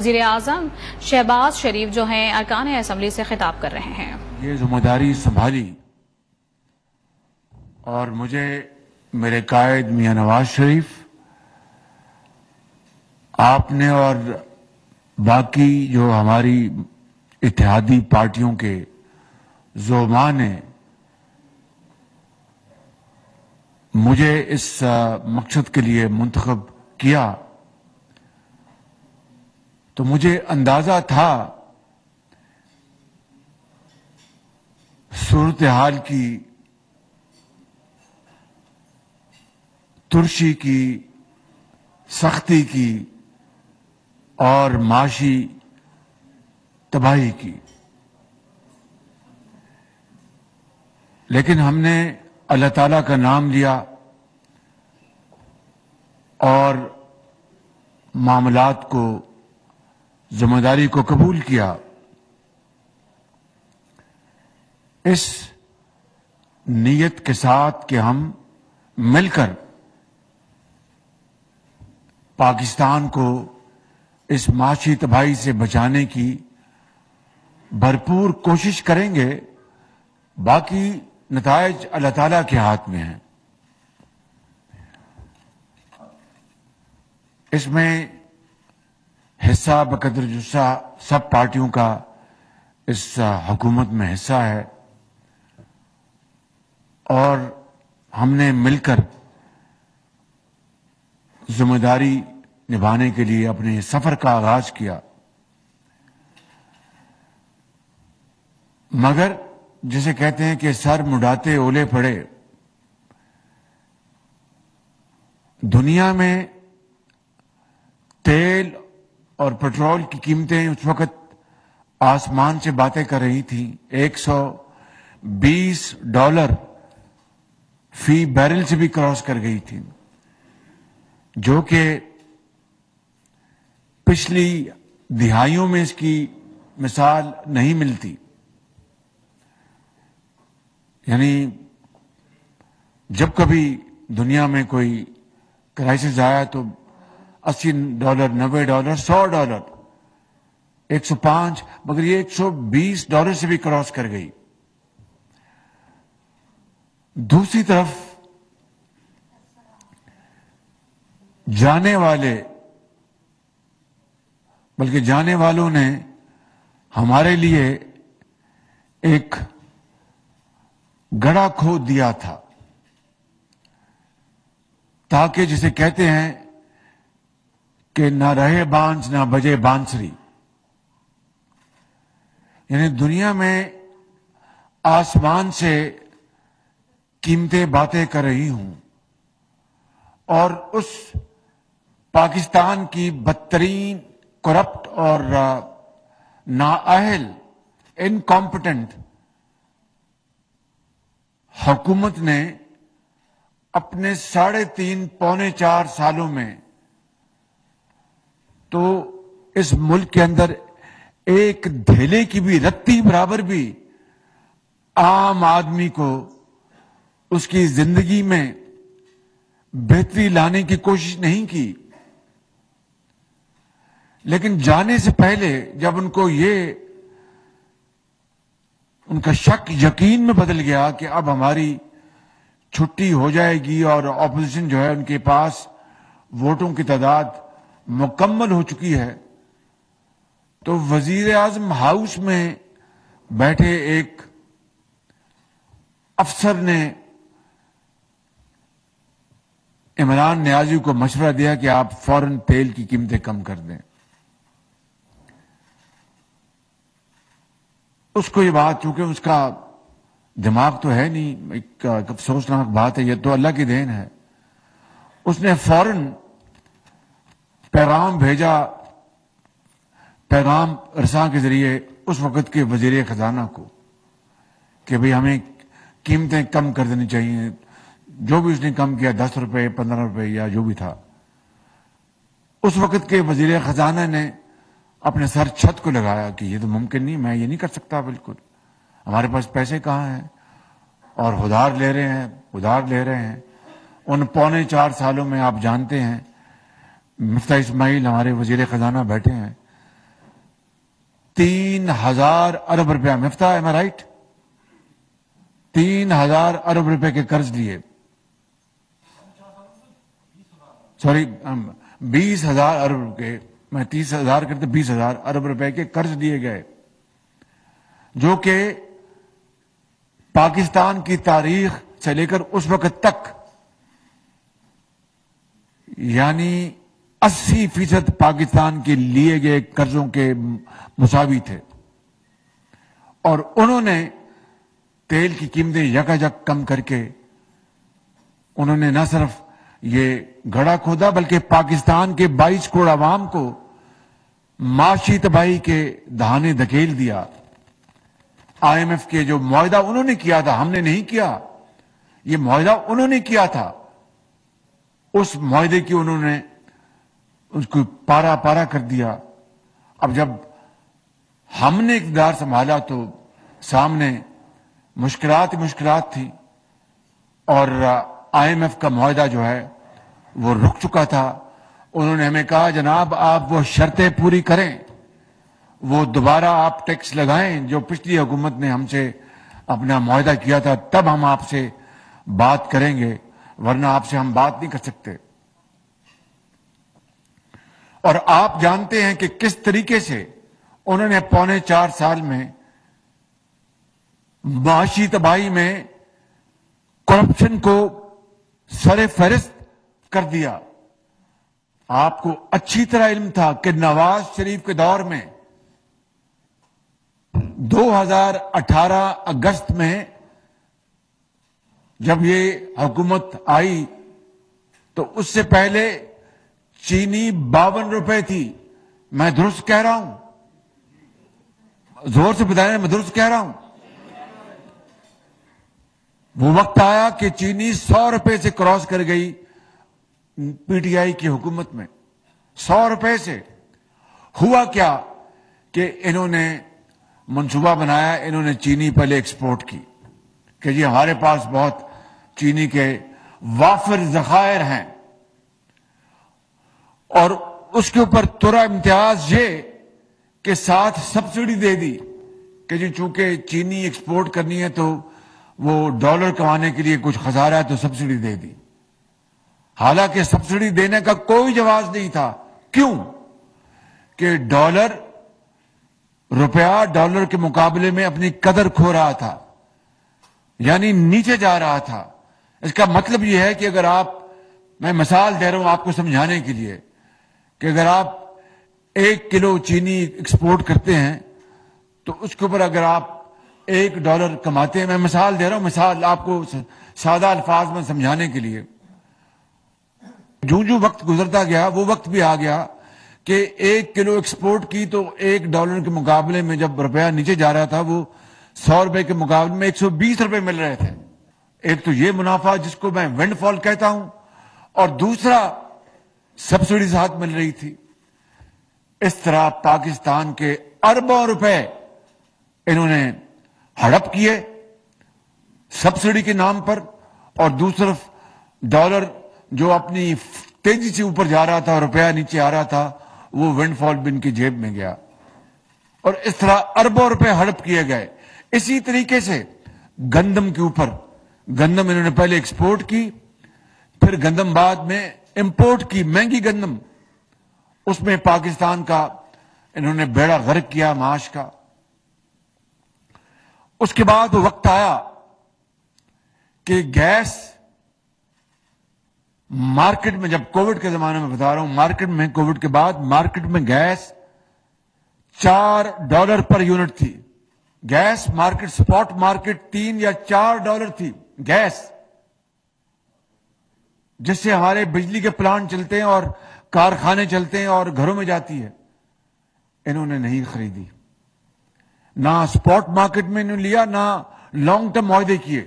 وزیر اعظم شہباز شریف جو ہیں ارکان اسمبلی سے خطاب کر رہے ہیں۔ یہ ذمہ داری سنبھالی اور مجھے میرے قائد میاں نواز شریف، آپ نے اور باقی جو ہماری اتحادی پارٹیوں کے زعماء نے مجھے اس مقصد کے لیے منتخب کیا، تو مجھے اندازہ تھا صورتحال کی، ترشی کی، سختی کی اور معاشی تباہی کی، لیکن ہم نے اللہ تعالیٰ کا نام لیا اور معاملات کو، ذمہ داری کو قبول کیا۔ اس نیت کے ساتھ کہ ہم مل کر پاکستان کو اس معاشی تباہی سے بچانے کی بھرپور کوشش کریں گے، باقی نتائج اللہ تعالیٰ کے ہاتھ میں ہیں۔ اس میں حصہ بقدر جسہ سب پارٹیوں کا اس حکومت میں حصہ ہے، اور ہم نے مل کر ذمہ داری نبھانے کے لیے اپنے سفر کا آغاز کیا۔ مگر جسے کہتے ہیں کہ سر مڈاتے اولے پڑے، دنیا میں تیل اور پٹرول کی قیمتیں اس وقت آسمان سے باتیں کر رہی تھیں، $120 فی بیرل سے بھی کراس کر گئی تھی، جو کہ پچھلی دہائیوں میں اس کی مثال نہیں ملتی۔ یعنی جب کبھی دنیا میں کوئی کرائسس آیا تو $80، $90، $100، 105، مگر یہ $120 سے بھی کراس کر گئی۔ دوسری طرف جانے والوں نے ہمارے لیے ایک گڑھا کھود دیا تھا، تاکہ جسے کہتے ہیں کہ نہ رہے بانس نہ بجے بانسری، یعنی دنیا میں آسمان سے قیمتیں باتیں کر رہی ہوں، اور اس پاکستان کی بدترین کرپٹ اور نااہل انکمپٹنٹ حکومت نے اپنے 3.5 پونے 4 سالوں میں تو اس ملک کے اندر ایک دھیلے کی بھی رتی برابر بھی عام آدمی کو اس کی زندگی میں بہتری لانے کی کوشش نہیں کی۔ لیکن جانے سے پہلے جب ان کو ان کا شک یقین میں بدل گیا کہ اب ہماری چھٹی ہو جائے گی اور اپوزیشن جو ہے ان کے پاس ووٹوں کی تعداد مکمل ہو چکی ہے، تو وزیر اعظم ہاؤس میں بیٹھے ایک افسر نے عمران نیازی کو مشورہ دیا کہ آپ فوراً تیل کی قیمتیں کم کر دیں۔ اس کو یہ بات، چونکہ اس کا دماغ تو ہے نہیں، ایک افسوسناک بات ہے، یہ تو اللہ کی دین ہے، اس نے فوراً پیغام بھیجا، پیغام رساں کے ذریعے اس وقت کے وزیر خزانہ کو، کہ بھئی ہمیں قیمتیں کم کر دینی چاہیے۔ جو بھی اس نے کم کیا، $10، $15 یا جو بھی تھا، اس وقت کے وزیر خزانہ نے اپنے سر چھت کو لگایا کہ یہ تو ممکن نہیں، میں یہ نہیں کر سکتا، بالکل ہمارے پاس پیسے کہاں ہیں، اور ادھار لے رہے ہیں۔ ان پونے 4 سالوں میں آپ جانتے ہیں مفتاح اسماعیل ہمارے وزیر خزانہ بیٹھے ہیں، 3,000 ارب روپیہ. مفتاح ایم رائٹ؟ 3,000 ارب روپے کے قرض لیے. سوری 20,000 ارب روپے، میں 30,000 کرتے 20,000 ارب روپے کے قرض لیے گئے، جو کہ پاکستان کی تاریخ سے لے کر اس وقت تک یعنی 80% پاکستان کے لیے گئے قرضوں کے مساوی تھے. اور انہوں نے تیل کی قیمتیں یکایک کم کر کے انہوں نے نہ صرف یہ گڑھا کھودا بلکہ پاکستان کے 22 کروڑ عوام کو معاشی تباہی کے دہانے دھکیل دیا. آئی ایم ایف کے جو معاہدہ انہوں نے کیا تھا، ہم نے نہیں کیا، یہ معاہدہ انہوں نے کیا تھا، اس معاہدے کی انہوں نے اس کو پارا پارا کر دیا. اب جب ہم نے اقتدار سنبھالا تو سامنے مشکلات تھی، اور آئی ایم ایف کا معاہدہ جو ہے وہ رک چکا تھا. انہوں نے ہمیں کہا جناب آپ وہ شرطیں پوری کریں، وہ دوبارہ آپ ٹیکس لگائیں جو پچھلی حکومت نے ہم سے اپنا معاہدہ کیا تھا، تب ہم آپ سے بات کریں گے، ورنہ آپ سے ہم بات نہیں کر سکتے. اور آپ جانتے ہیں کہ کس طریقے سے انہوں نے 4.25 سال میں معاشی تباہی میں کرپشن کو سر فہرست کر دیا. آپ کو اچھی طرح علم تھا کہ نواز شریف کے دور میں 2018 اگست میں جب یہ حکومت آئی تو اس سے پہلے چینی 52 روپے تھی. میں درست کہہ رہا ہوں؟ زور سے بتائیں میں درست کہہ رہا ہوں؟ وہ وقت آیا کہ چینی 100 روپے سے کراس کر گئی پی ٹی آئی کی حکومت میں. 100 روپے سے. ہوا کیا کہ انہوں نے منصوبہ بنایا، انہوں نے چینی پہلے ایکسپورٹ کی کہ جی ہمارے پاس بہت چینی کے وافر ذخائر ہیں، اور اس کے اوپر تھوڑا امتیاز یہ کہ ساتھ سبسڈی دے دی کہ جی چونکہ چینی ایکسپورٹ کرنی ہے تو وہ ڈالر کمانے کے لیے کچھ خسارہ ہے تو سبسڈی دے دی. حالانکہ سبسڈی دینے کا کوئی جواز نہیں تھا. کیوں؟ کہ روپیہ ڈالر کے مقابلے میں اپنی قدر کھو رہا تھا، یعنی نیچے جا رہا تھا. اس کا مطلب یہ ہے کہ اگر میں مثال دے رہا ہوں آپ کو سمجھانے کے لیے کہ اگر آپ 1 کلو چینی ایکسپورٹ کرتے ہیں تو اس کے اوپر اگر آپ $1 کماتے ہیں، میں مثال دے رہا ہوں، مثال آپ کو سادہ الفاظ میں سمجھانے کے لیے. جو وقت گزرتا گیا وہ وقت بھی آ گیا کہ 1 کلو ایکسپورٹ کی تو $1 کے مقابلے میں جب روپیہ نیچے جا رہا تھا وہ 100 روپے کے مقابلے میں 120 روپے مل رہے تھے. ایک تو یہ منافع جس کو میں ونڈ فال کہتا ہوں، اور دوسرا سبسڈی ساتھ مل رہی تھی. اس طرح پاکستان کے اربوں روپے انہوں نے ہڑپ کیے سبسڈی کے نام پر، اور دوسرا ڈالر جو اپنی تیزی سے اوپر جا رہا تھا اور روپیہ نیچے آ رہا تھا وہ ونڈ فال بھی ان کی جیب میں گیا، اور اس طرح اربوں روپے ہڑپ کیے گئے. اسی طریقے سے گندم کے اوپر، گندم انہوں نے پہلے ایکسپورٹ کی، پھر گندم بعد میں امپورٹ کی، مہنگی گندم، اس میں پاکستان کا انہوں نے بیڑا غرق کیا معاش کا. اس کے بعد وقت آیا کہ گیس مارکیٹ میں، جب کووڈ کے زمانے میں بتا رہا ہوں، مارکیٹ میں کووڈ کے بعد مارکیٹ میں گیس $4 پر یونٹ تھی. گیس مارکیٹ، سپاٹ مارکیٹ $3 یا $4 تھی گیس، جس سے ہمارے بجلی کے پلانٹ چلتے ہیں اور کارخانے چلتے ہیں اور گھروں میں جاتی ہے. انہوں نے نہیں خریدی، نہ سپاٹ مارکیٹ میں انہوں نے لیا، نہ لانگ ٹرم معاہدے کیے.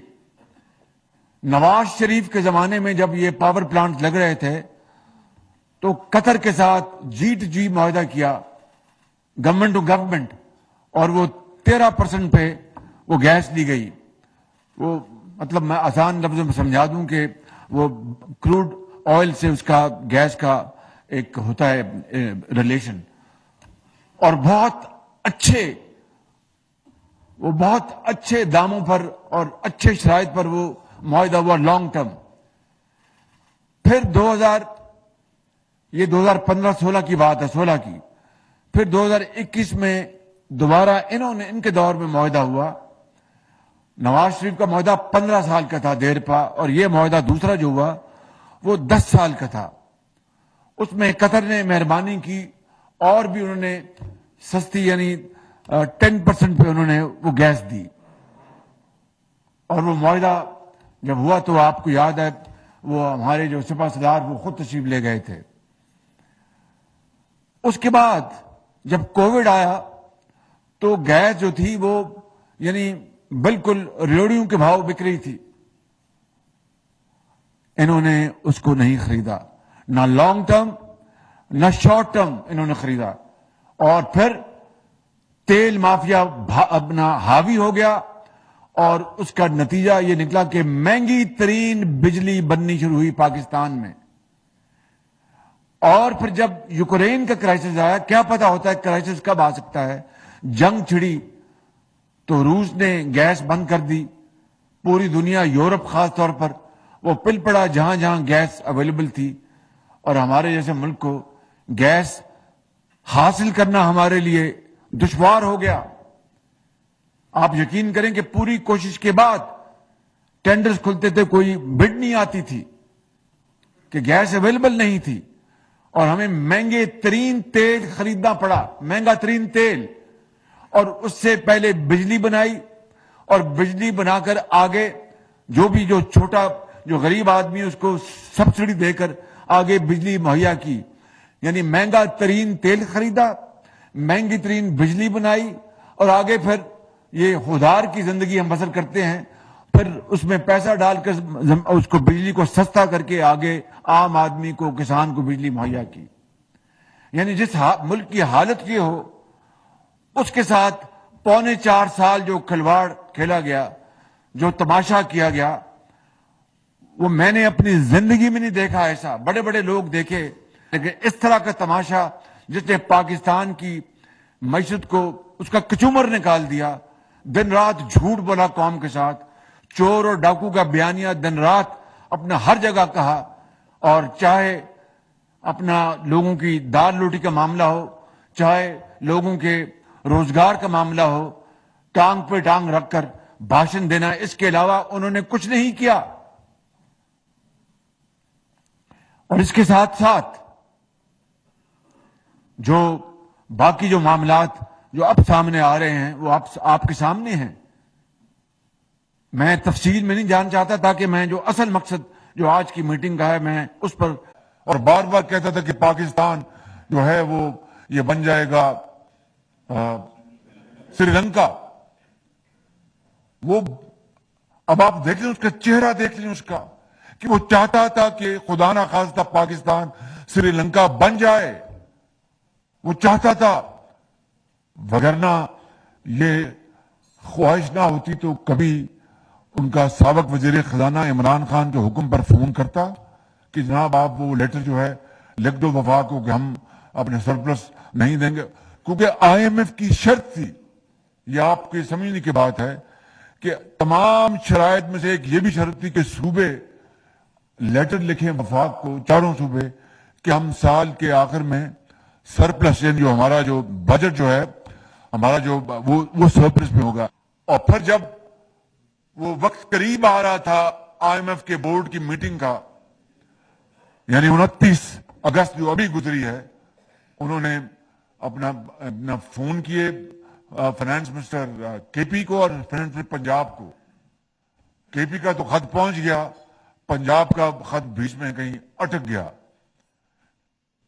نواز شریف کے زمانے میں جب یہ پاور پلانٹ لگ رہے تھے تو قطر کے ساتھ G2G معاہدہ کیا، گورنمنٹ ٹو گورنمنٹ، اور وہ 13% پہ وہ گیس لی گئی. وہ مطلب میں آسان لفظوں میں سمجھا دوں کہ وہ کروڈ آئل سے اس کا گیس کا ایک ہوتا ہے ریلیشن، اور بہت اچھے وہ بہت اچھے داموں پر اور اچھے شرائط پر وہ معاہدہ ہوا لانگ ٹرم. پھر 2015-16 کی بات ہے، 16 کی. پھر 2021 میں دوبارہ ان کے دور میں معاہدہ ہوا. نواز شریف کا معاہدہ 15 سال کا تھا دیر پا، اور یہ معاہدہ دوسرا جو ہوا وہ 10 سال کا تھا. اس میں قطر نے مہربانی کی اور بھی انہوں نے سستی یعنی 10% پہ انہوں نے وہ گیس دی. اور وہ معاہدہ جب ہوا تو آپ کو یاد ہے وہ ہمارے جو سپاہ سالار وہ خود تشریف لے گئے تھے. اس کے بعد جب کووڈ آیا تو گیس جو تھی وہ یعنی بالکل ریوڑیوں کے بھاؤ بک رہی تھی. انہوں نے اس کو نہیں خریدا، نہ لانگ ٹرم نہ شارٹ ٹرم انہوں نے خریدا. اور پھر تیل مافیا اپنا حاوی ہو گیا، اور اس کا نتیجہ یہ نکلا کہ مہنگی ترین بجلی بننی شروع ہوئی پاکستان میں. اور پھر جب یوکرین کا کرائسس آیا، کیا پتا ہوتا ہے کرائسس کب آ سکتا ہے، جنگ چھڑی تو روس نے گیس بند کر دی. پوری دنیا، یورپ خاص طور پر، وہ پل پڑا جہاں جہاں گیس اویلیبل تھی. اور ہمارے جیسے ملک کو گیس حاصل کرنا ہمارے لیے دشوار ہو گیا. آپ یقین کریں کہ پوری کوشش کے بعد ٹینڈرز کھلتے تھے، کوئی بڈ نہیں آتی تھی کہ گیس اویلیبل نہیں تھی. اور ہمیں مہنگے ترین تیل خریدنا پڑا، مہنگا ترین تیل. اور اس سے پہلے بجلی بنائی، اور بجلی بنا کر آگے جو چھوٹا جو غریب آدمی اس کو سبسڈی دے کر آگے بجلی مہیا کی. یعنی مہنگا ترین تیل خریدا، مہنگی ترین بجلی بنائی، اور آگے پھر یہ خودار کی زندگی ہم بسر کرتے ہیں. پھر اس میں پیسہ ڈال کر اس کو بجلی کو سستا کر کے آگے عام آدمی کو، کسان کو بجلی مہیا کی. یعنی جس ملک کی حالت یہ ہو اس کے ساتھ 3.25 سال جو کھلواڑ کھیلا گیا، جو تماشا کیا گیا، وہ میں نے اپنی زندگی میں نہیں دیکھا. ایسا بڑے بڑے لوگ دیکھے، لیکن اس طرح کا تماشا جس نے پاکستان کی معیشت کو اس کا کچومر نکال دیا. دن رات جھوٹ بولا قوم کے ساتھ، چور اور ڈاکو کا بیانیہ دن رات اپنا ہر جگہ کہا. اور چاہے اپنا لوگوں کی دال روٹی کا معاملہ ہو، چاہے لوگوں کے روزگار کا معاملہ ہو، ٹانگ پہ ٹانگ رکھ کر بھاشن دینا، اس کے علاوہ انہوں نے کچھ نہیں کیا. اور اس کے ساتھ ساتھ جو باقی جو معاملات جو اب سامنے آ رہے ہیں وہ آپ کے سامنے ہیں. میں تفصیل میں نہیں جان چاہتا تاکہ میں جو اصل مقصد جو آج کی میٹنگ کا ہے میں اس پر، اور بار بار کہتا تھا کہ پاکستان جو ہے وہ یہ بن جائے گا سری لنکا. وہ اب آپ دیکھ لیں اس کا چہرہ، دیکھ لیں اس کا، کہ وہ چاہتا تھا کہ خدا نہ خواستہ پاکستان سری لنکا بن جائے. وہ چاہتا تھا، وگرنہ یہ خواہش نہ ہوتی تو کبھی ان کا سابق وزیر خزانہ عمران خان کے حکم پر فون کرتا کہ جناب آپ وہ لیٹر جو ہے لکھ دو وفاق کو کہ ہم اپنے سرپلس نہیں دیں گے. کیونکہ آئی ایم ایف کی شرط تھی، یہ آپ کے سمجھنے کی بات ہے کہ تمام شرائط میں سے ایک یہ بھی شرط تھی کہ صوبے لیٹر لکھیں وفاق کو، چاروں صوبے، کہ ہم سال کے آخر میں سرپلس جو ہمارا جو بجٹ جو ہے ہمارا جو وہ سرپلس میں ہوگا. اور پھر جب وہ وقت قریب آ رہا تھا آئی ایم ایف کے بورڈ کی میٹنگ کا، یعنی 29 اگست جو ابھی گزری ہے، انہوں نے اپنا فون کیے فائنانس منسٹر کے پی کو اور فائنانس منسٹر پنجاب کو. کے پی کا تو خط پہنچ گیا، پنجاب کا خط بیچ میں کہیں اٹک گیا.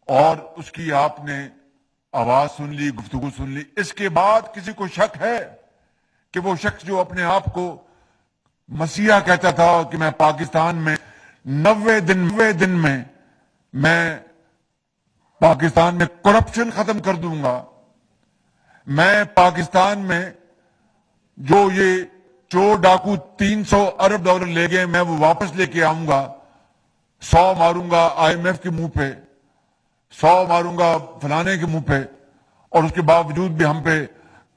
اور اس کی آپ نے آواز سن لی، گفتگو سن لی. اس کے بعد کسی کو شک ہے کہ وہ شخص جو اپنے آپ کو مسیحا کہتا تھا کہ میں پاکستان میں 90 دن میں پاکستان میں کرپشن ختم کر دوں گا، میں پاکستان میں جو یہ چور ڈاکو 300 ارب ڈالر لے گئے میں وہ واپس لے کے آؤں گا، 100 ماروں گا آئی ایم ایف کے منہ پہ، 100 ماروں گا فلانے کے منہ پہ، اور اس کے باوجود بھی ہم پہ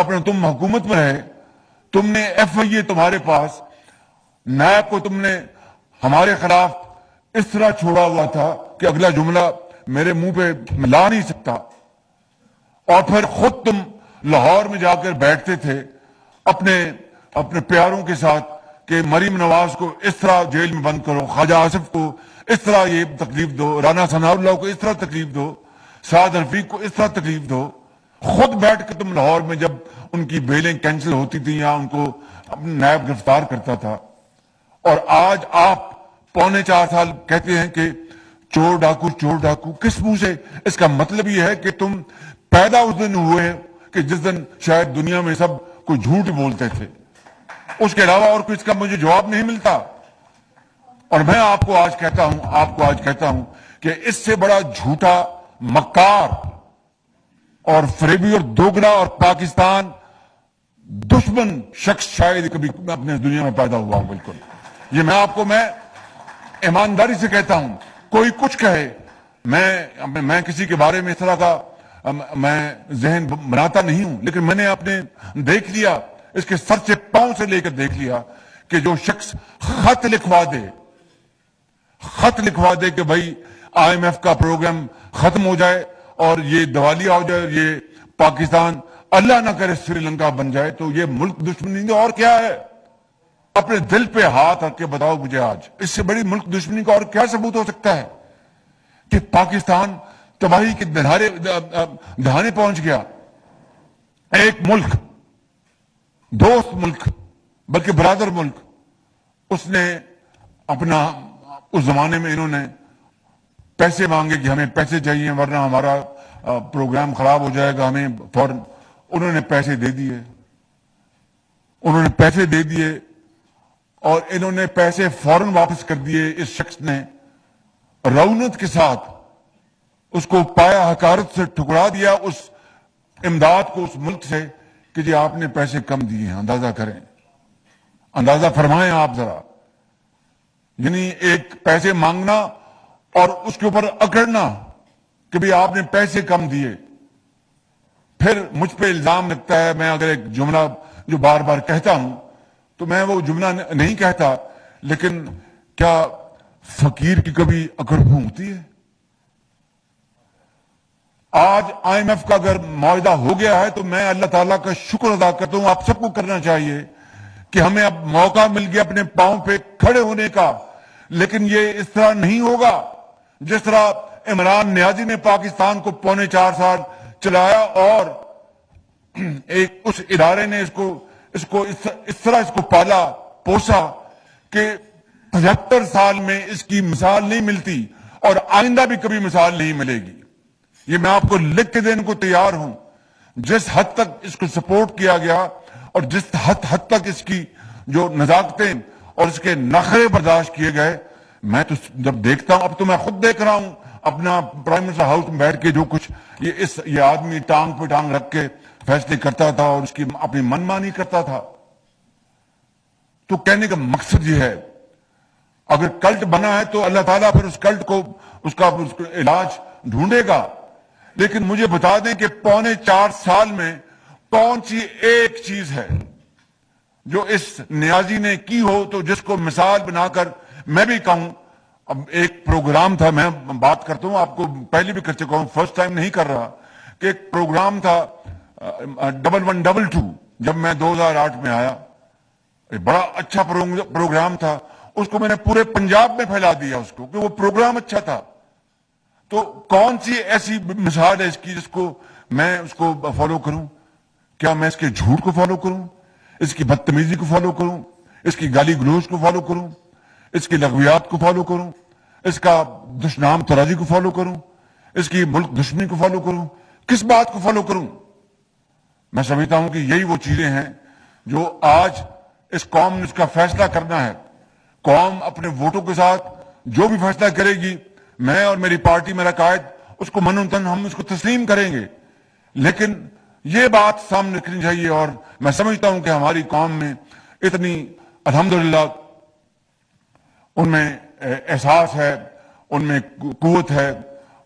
اپنے تم حکومت میں رہے, تم نے FIA تمہارے پاس, نیب کو تم نے ہمارے خلاف اس طرح چھوڑا ہوا تھا کہ اگلا جملہ میرے منہ پہ لا نہیں سکتا, اور پھر خود تم لاہور میں جا کر بیٹھتے تھے اپنے پیاروں کے ساتھ کہ مریم نواز کو اس طرح جیل میں بند کرو, خواجہ آصف کو اس طرح یہ تکلیف دو, رانا ثناء اللہ کو اس طرح تکلیف دو, سعد رفیق کو اس طرح تکلیف دو. خود بیٹھ کے تم لاہور میں جب ان کی بیلیں کینسل ہوتی تھی یا ان کو نیب گرفتار کرتا تھا, اور آج آپ 4.25 سال کہتے ہیں کہ چور ڈاکو. کس منہ سے؟ اس کا مطلب یہ ہے کہ تم پیدا اس دن ہوئے کہ جس دن شاید دنیا میں سب کوئی جھوٹ بولتے تھے, اس کے علاوہ اور کچھ کا مجھے جواب نہیں ملتا. اور میں آپ کو آج کہتا ہوں کہ اس سے بڑا جھوٹا, مکار اور فریبی اور دوگلا اور پاکستان دشمن شخص شاید کبھی اپنے دنیا میں پیدا ہوا ہوں. بالکل یہ میں ایمانداری سے کہتا ہوں. کوئی کچھ کہے, میں کسی کے بارے میں اس طرح کا میں ذہن بناتا نہیں ہوں, لیکن میں نے اپنے دیکھ لیا, اس کے سر سے پاؤں سے لے کر دیکھ لیا کہ جو شخص خط لکھوا دے کہ بھائی IMF کا پروگرام ختم ہو جائے اور یہ دیوالیہ ہو جائے, یہ پاکستان اللہ نہ کرے سری لنکا بن جائے, تو یہ ملک دشمنی نہیں اور کیا ہے؟ اپنے دل پہ ہاتھ رکھ کے بتاؤ مجھے آج اس سے بڑی ملک دشمنی کا اور کیا ثبوت ہو سکتا ہے کہ پاکستان تباہی کے دہانے پہنچ گیا. ایک ملک, دوست ملک, بلکہ برادر ملک, اس نے اپنا, اس زمانے میں انہوں نے پیسے مانگے کہ ہمیں پیسے چاہیے ورنہ ہمارا پروگرام خراب ہو جائے گا, ہمیں فوراً انہوں نے پیسے دے دیے, اور انہوں نے پیسے فوراً واپس کر دیے. اس شخص نے رونت کے ساتھ اس کو پایا حقارت سے ٹھکرا دیا اس امداد کو اس ملک سے کہ جی آپ نے پیسے کم دیے ہیں. اندازہ کریں, اندازہ فرمائیں آپ ذرا. یعنی ایک پیسے مانگنا اور اس کے اوپر اکڑنا کہ بھی آپ نے پیسے کم دیے. پھر مجھ پہ الزام لگتا ہے, میں اگر ایک جملہ جو بار بار کہتا ہوں تو میں وہ جملہ نہیں کہتا, لیکن کیا فقیر کی کبھی اکڑ پھونکتی ہے؟ آج IMF کا اگر معاہدہ ہو گیا ہے تو میں اللہ تعالیٰ کا شکر ادا کرتا ہوں. آپ سب کو کرنا چاہیے کہ ہمیں اب موقع مل گیا اپنے پاؤں پہ کھڑے ہونے کا, لیکن یہ اس طرح نہیں ہوگا جس طرح عمران نیازی نے پاکستان کو 4.25 سال چلایا, اور ایک اس ادارے نے اس کو پالا پوسا کہ 75 سال میں اس کی مثال نہیں ملتی اور آئندہ بھی کبھی مثال نہیں ملے گی. یہ میں آپ کو لکھ کے دینے کو تیار ہوں. جس حد تک اس کو سپورٹ کیا گیا اور جس حد تک اس کی جو نزاکتیں اور اس کے نخرے برداشت کیے گئے, میں تو جب دیکھتا ہوں, اب تو میں خود دیکھ رہا ہوں اپنا پرائم منسٹر ہاؤس میں بیٹھ کے جو کچھ یہ آدمی ٹانگ پہ ٹانگ رکھ کے فیصلے کرتا تھا اور اس کی اپنی من مانی کرتا تھا. تو کہنے کا مقصد یہ ہے, اگر کلٹ بنا ہے تو اللہ تعالیٰ پھر اس کلٹ کو اس کا علاج ڈھونڈے گا. لیکن مجھے بتا دیں کہ 4.25 سال میں کون سی ایک چیز ہے جو اس نیازی نے کی ہو تو جس کو مثال بنا کر میں بھی کہوں. اب ایک پروگرام تھا, میں بات کرتا ہوں, آپ کو پہلے بھی کر چکا ہوں, فرسٹ ٹائم نہیں کر رہا, کہ ایک پروگرام تھا 1122 جب میں 2008 میں آیا. بڑا اچھا پروگرام تھا, اس کو میں نے پورے پنجاب میں پھیلا دیا اس کو کہ وہ پروگرام اچھا تھا. تو کون سی ایسی مثال ہے اس کی جس کو میں اس کو فالو کروں؟ کیا میں اس کے جھوٹ کو فالو کروں, اس کی بدتمیزی کو فالو کروں, اس کی گالی گلوچ کو فالو کروں, اس کی لغویات کو فالو کروں, اس کا دشنام ترازی کو فالو کروں, اس کی ملک دشمنی کو فالو کروں, کس بات کو فالو کروں؟ میں سمجھتا ہوں کہ یہی وہ چیزیں ہیں جو آج اس قوم نے اس کا فیصلہ کرنا ہے. قوم اپنے ووٹوں کے ساتھ جو بھی فیصلہ کرے گی, میں اور میری پارٹی, میرا قائد, اس کو من و تن ہم اس کو تسلیم کریں گے. لیکن یہ بات سامنے رکھنی چاہیے, اور میں سمجھتا ہوں کہ ہماری قوم میں اتنی الحمدللہ ان میں احساس ہے, ان میں قوت ہے,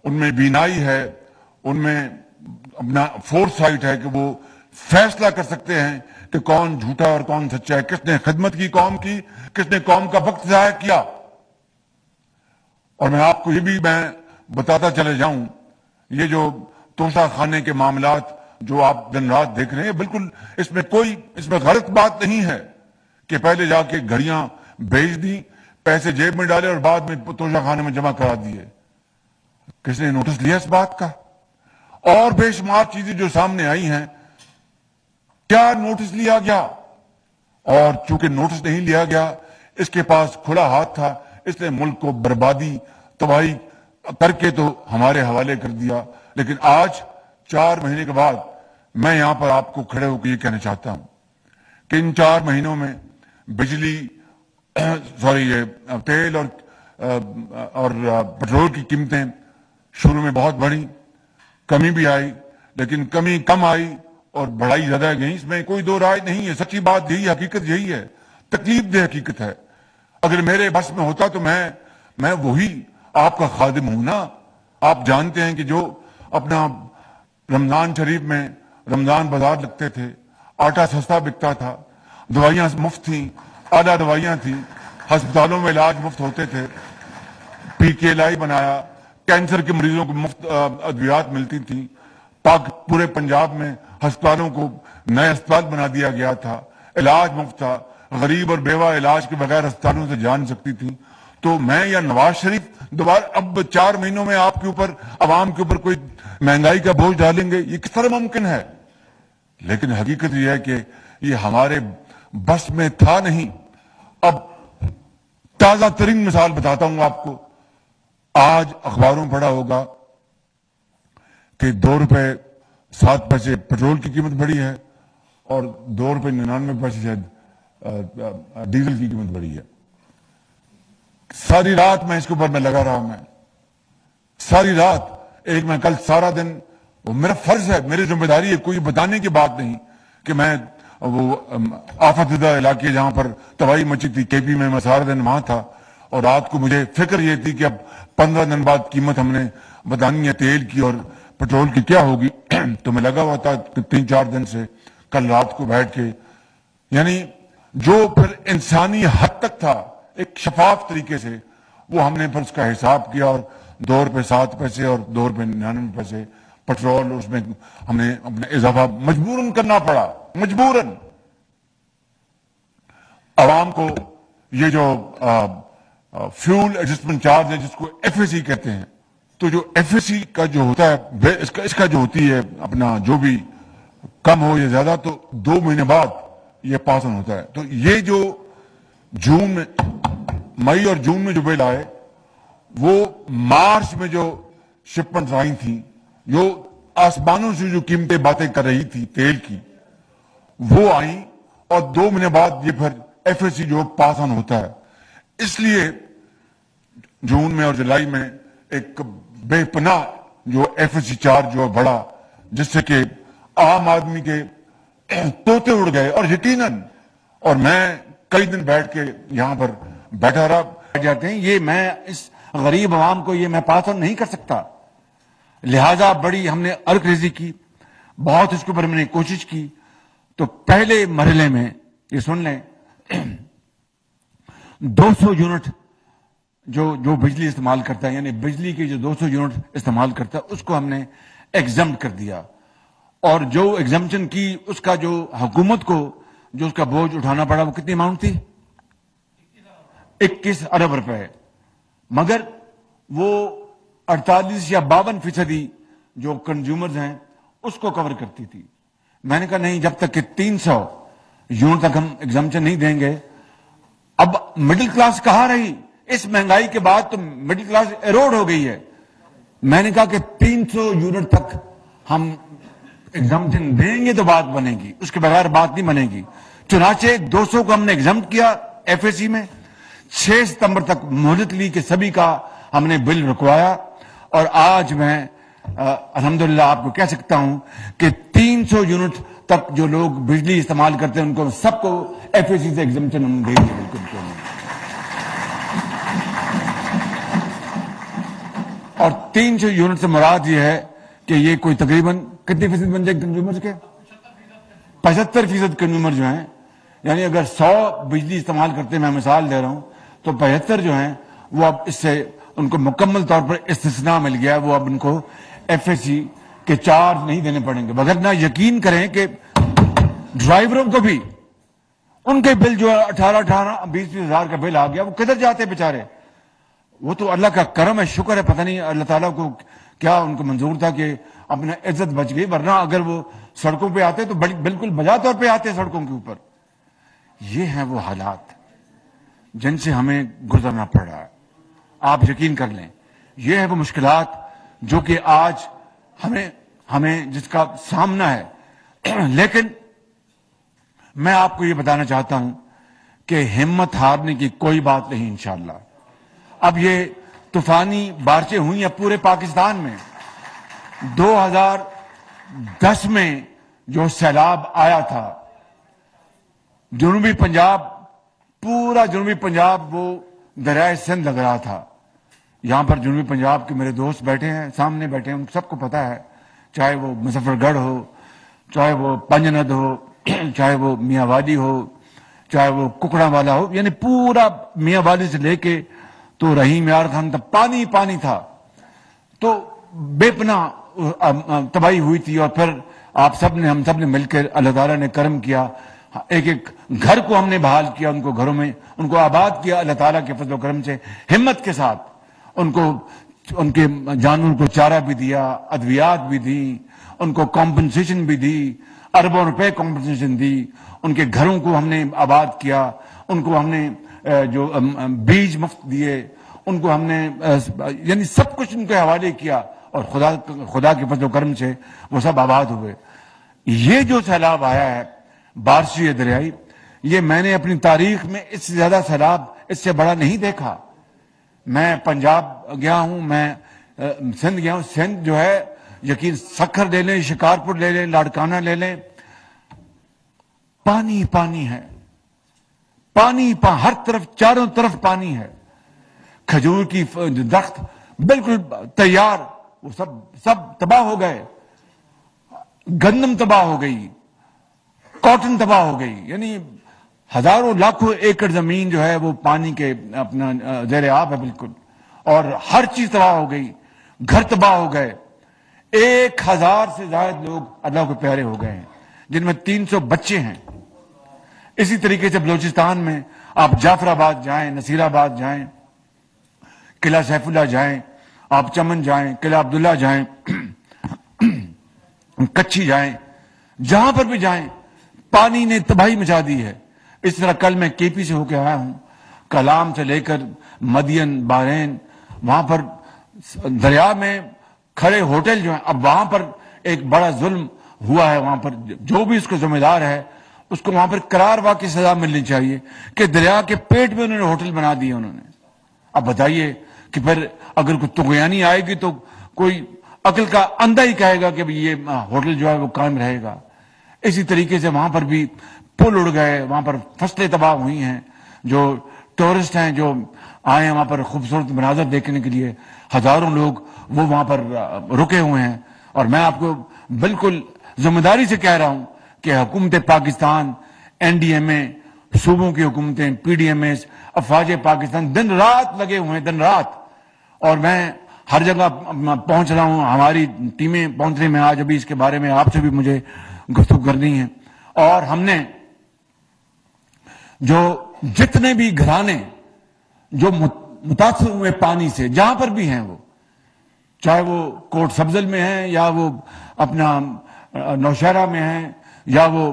ان میں بینائی ہے, ان میں اپنا فورس سائٹ ہے کہ وہ فیصلہ کر سکتے ہیں کہ کون جھوٹا اور کون سچا ہے، کس نے خدمت کی قوم کی، کس نے قوم کا وقت ضائع کیا۔ اور میں آپ کو یہ بھی میں بتاتا چلے جاؤں، یہ جو توشہ خانے کے معاملات جو آپ دن رات دیکھ رہے ہیں، بالکل اس میں غلط بات نہیں ہے کہ پہلے جا کے گھڑیاں بیچ دی، پیسے جیب میں ڈالے اور بعد میں توشہ خانے میں جمع کرا دیے۔ کس نے نوٹس لیا اس بات کا؟ اور بے شمار چیزیں جو سامنے آئی ہیں، کیا نوٹس لیا گیا؟ اور چونکہ نوٹس نہیں لیا گیا، اس کے پاس کھلا ہاتھ تھا، اس نے ملک کو بربادی تباہی کر کے تو ہمارے حوالے کر دیا۔ لیکن آج 4 مہینے کے بعد میں یہاں پر آپ کو کھڑے ہو کے یہ کہنا چاہتا ہوں کہ ان 4 مہینوں میں بجلی تیل اور پٹرول کی قیمتیں شروع میں بہت بڑھی، کمی بھی آئی، لیکن کمی کم آئی اور بڑھائی زیادہ گئی، اس میں کوئی دو رائے نہیں ہے۔ سچی بات یہی، حقیقت یہی ہے، تکلیف دہ حقیقت ہے۔ اگر میرے بس میں ہوتا تو میں وہی آپ کا خادم ہوں نا۔ آپ جانتے ہیں کہ جو اپنا رمضان شریف میں رمضان بازار لگتے تھے، آٹا سستا بکتا تھا، دوائیاں مفت تھیں، اعلیٰ دوائیاں تھیں، ہسپتالوں میں علاج مفت ہوتے تھے، PKLI بنایا، کینسر کے مریضوں کو مفت ادویات ملتی تھیں، پورے پنجاب میں ہسپتالوں کو نئے ہسپتال بنا دیا گیا تھا، علاج مفت تھا، غریب اور بیوہ علاج کے بغیر ہسپتالوں سے جان سکتی تھی۔ تو میں یا نواز شریف دوبارہ اب 4 مہینوں میں آپ کے اوپر، عوام کے اوپر کوئی مہنگائی کا بوجھ ڈالیں گے؟ یہ کس طرح ممکن ہے؟ لیکن حقیقت یہ ہے کہ یہ ہمارے بس میں تھا نہیں۔ اب تازہ ترین مثال بتاتا ہوں آپ کو، آج اخباروں پڑھا ہوگا کہ 2 روپے 7 پیسے پٹرول کی قیمت بڑھی ہے اور 2 روپے 99 پیسے شاید ڈیزل کی قیمت بڑھی ہے۔ ساری رات میں اس کے اوپر میں لگا رہا، میں ساری رات، میں کل سارا دن، میرا فرض ہے، میری ذمہ داری ہے، کوئی بتانے کی بات نہیں کہ میں وہ آفت زدہ علاقے جہاں پر تباہی مچی تھی KP میں سارا دن وہاں تھا، اور رات کو مجھے فکر یہ تھی کہ اب 15 دن بعد قیمت ہم نے بتانی ہے تیل کی اور پٹرول کی کیا ہوگی۔ تو میں لگا ہوا تھا 3-4 دن سے، کل رات کو بیٹھ کے، یعنی جو پھر انسانی حد تک تھا ایک شفاف طریقے سے، وہ ہم نے پھر اس کا حساب کیا، اور 2 روپے 7 پیسے اور 2 روپے 99 پیسے پٹرول، اس میں ہم نے اپنا اضافہ مجبوراً کرنا پڑا، مجبوراً۔ عوام کو یہ جو فیول ایڈجسٹمنٹ چارج ہے، جس کو FAC کہتے ہیں، تو جو FAC کا جو ہوتا ہے، اس کا جو ہوتی ہے اپنا جو بھی کم ہو یا زیادہ، تو 2 مہینے بعد یہ پاس آن ہوتا ہے۔ تو یہ جو مئی اور جون میں جو بل آئے، وہ مارچ میں جو شپمنٹ آئی تھیں، جو آسمانوں سے جو قیمتیں باتیں کر رہی تھی تیل کی، وہ آئیں، اور 2 مہینے بعد یہ پھر FAC جو پاس آن ہوتا ہے۔ اس لیے جون میں اور جولائی میں ایک بے پناہ جو FAC چارج جو بڑھا، جس سے کہ عام آدمی کے طوطے اڑ گئے، اور یقیناً، اور میں کئی دن بیٹھ کے یہاں پر بیٹھا رہا جاتے ہیں، یہ میں اس غریب عوام کو یہ میں پاس آن نہیں کر سکتا، لہذا بڑی ہم نے ارک ریزی کی، بہت اس کے اوپر میں نے کوشش کی۔ تو پہلے مرحلے میں یہ سن لیں، 200 یونٹ جو بجلی استعمال کرتا ہے، یعنی بجلی کی جو 200 یونٹ استعمال کرتا ہے، اس کو ہم نے ایگزمپٹ کر دیا، اور جو ایگزمپشن کی، اس کا جو حکومت کو جو اس کا بوجھ اٹھانا پڑا، وہ کتنی اماؤنٹ تھی؟ 21 ارب روپے، مگر وہ 48 یا 52% جو کنزیومرز ہیں اس کو کور کرتی تھی۔ میں نے کہا نہیں، جب تک کہ 300 یونٹ تک ہم ایگزمپشن نہیں دیں گے، اب مڈل کلاس کہاں رہی؟ اس مہنگائی کے بعد تو مڈل کلاس ایروڈ ہو گئی ہے۔ میں نے کہا کہ 300 یونٹ تک ہم ایگزمپشن دیں گے تو بات بنے گی، اس کے بغیر بات نہیں بنے گی۔ چنانچہ 200 کو ہم نے ایگزمپٹ کیا FAC میں، 6 ستمبر تک مہلت لی کہ سبھی کا ہم نے بل رکوایا، اور آج میں الحمدللہ آپ کو کہہ سکتا ہوں کہ 300 یونٹ تک جو لوگ بجلی استعمال کرتے ہیں، ان کو سب کو FAC سے ایگزمپشن ہم دے دیں گے۔ اور 300 یونٹ سے مراد یہ ہے کہ یہ کوئی تقریباً کتنی فیصد بن جائے کنزیومر کے؟ 75% کنزیومر جو ہیں، یعنی اگر 100 بجلی استعمال کرتے ہیں، میں مثال دے رہا ہوں، تو 75 جو ہیں وہ اب اس سے ان کو مکمل طور پر استثناء مل گیا ہے، وہ اب ان کو ایف اے سی کے چارج نہیں دینے پڑیں گے. وگرنہ یقین کریں کہ ڈرائیوروں کو بھی ان کے بل جو 18-20 ہزار کا بل آ گیا، وہ کدھر جاتے بیچارے؟ وہ تو اللہ کا کرم ہے، شکر ہے، پتہ نہیں اللہ تعالیٰ کو کیا ان کو منظور تھا کہ اپنا عزت بچ گئی، ورنہ اگر وہ سڑکوں پہ آتے تو بالکل بجا طور پہ آتے سڑکوں کے اوپر. یہ ہیں وہ حالات جن سے ہمیں گزرنا پڑ رہا ہے. آپ یقین کر لیں، یہ ہے وہ مشکلات جو کہ آج ہمیں جس کا سامنا ہے. لیکن میں آپ کو یہ بتانا چاہتا ہوں کہ ہمت ہارنے کی کوئی بات نہیں انشاءاللہ. اب یہ طوفانی بارشیں ہوئی ہیں پورے پاکستان میں. 2010 میں جو سیلاب آیا تھا، جنوبی پنجاب، پورا جنوبی پنجاب وہ دریائے سندھ لگ رہا تھا. یہاں پر جنوبی پنجاب کے میرے دوست بیٹھے ہیں، سامنے بیٹھے ہیں، ان سب کو پتا ہے، چاہے وہ مظفر گڑھ ہو، چاہے وہ پنجند ہو، چاہے وہ میاں والی ہو، چاہے وہ ککڑا والا ہو، یعنی پورا میاں والی سے لے کے تو رحیم یار خان تک پانی پانی تھا. تو بے پناہ تباہی ہوئی تھی. اور پھر ہم سب نے مل کر اللہ تعالیٰ نے کرم کیا، ایک ایک گھر کو ہم نے بحال کیا، ان کو گھروں میں ان کو آباد کیا اللہ تعالیٰ کے فضل و کرم سے، ہمت کے ساتھ. ان کو ان کے جانوروں کو چارہ بھی دیا، ادویات بھی دی، ان کو کمپنسیشن بھی دی، اربوں روپے کمپنسیشن دی. ان کے گھروں کو ہم نے آباد کیا، ان کو ہم نے جو بیج مفت دیے، ان کو ہم نے یعنی سب کچھ ان کے حوالے کیا، اور خدا کے فضل و کرم سے وہ سب آباد ہوئے. یہ جو سیلاب آیا ہے بارشی دریائی، یہ میں نے اپنی تاریخ میں اس سے زیادہ سیلاب اس سے بڑا نہیں دیکھا. میں پنجاب گیا ہوں، میں سندھ گیا ہوں. سندھ جو ہے یقین سکھر لے لیں، شکارپور لے لیں، لاڑکانہ لے لیں، پانی پانی ہے، پانی ہر طرف، چاروں طرف پانی ہے. کھجور کی درخت بالکل تیار، وہ سب تباہ ہو گئے. گندم تباہ ہو گئی، کاٹن تباہ ہو گئی، یعنی ہزاروں لاکھوں ایکڑ زمین جو ہے وہ پانی کے اپنا زیر آب ہے بالکل. اور ہر چیز تباہ ہو گئی، گھر تباہ ہو گئے. 1000 سے زائد لوگ اللہ کو پیارے ہو گئے ہیں، جن میں 300 بچے ہیں. اسی طریقے سے بلوچستان میں آپ جعفر آباد جائیں، نصیر آباد جائیں، قلعہ سیف اللہ جائیں، آپ چمن جائیں، قلعہ عبداللہ جائیں، کچھی جائیں، جہاں پر بھی جائیں پانی نے تباہی مچا دی ہے. اس طرح کل میں کے پی سے ہو کے آیا ہوں، کلام سے لے کر مدین، بحرین، وہاں پر دریا میں کھڑے ہوٹل جو ہیں، اب وہاں پر ایک بڑا ظلم ہوا ہے. وہاں پر جو بھی اس کو ذمہ دار ہے اس کو وہاں پر قرار واقعی سزا ملنی چاہیے کہ دریا کے پیٹ میں انہوں نے ہوٹل بنا دیے انہوں نے. اب بتائیے کہ پھر اگر کوئی طغیانی آئے گی تو کوئی عقل کا اندھا ہی کہے گا کہ یہ ہوٹل جو ہے وہ قائم رہے گا. اسی طریقے سے وہاں پر بھی پل اڑ گئے، وہاں پر فصلیں تباہ ہوئی ہیں. جو ٹورسٹ ہیں جو آئے ہیں وہاں پر خوبصورت مناظر دیکھنے کے لیے، ہزاروں لوگ وہ وہاں پر رکے ہوئے ہیں. اور میں آپ کو بالکل ذمہ داری سے کہہ رہا ہوں کہ حکومت پاکستان، این ڈی ایم اے، صوبوں کی حکومتیں، پی ڈی ایم ایس، افواج پاکستان دن رات لگے ہوئے ہیں، دن رات. اور میں ہر جگہ پہنچ رہا ہوں، ہماری ٹیمیں پہنچ رہی ہیں. میں آج ابھی اس کے بارے میں آپ سے بھی مجھے گفتگو کرنی ہے. اور ہم نے جو جتنے بھی گھرانے جو متاثر ہوئے پانی سے جہاں پر بھی ہیں، وہ چاہے وہ کوٹ سبزل میں ہیں، یا وہ اپنا نوشہرہ میں ہیں، یا وہ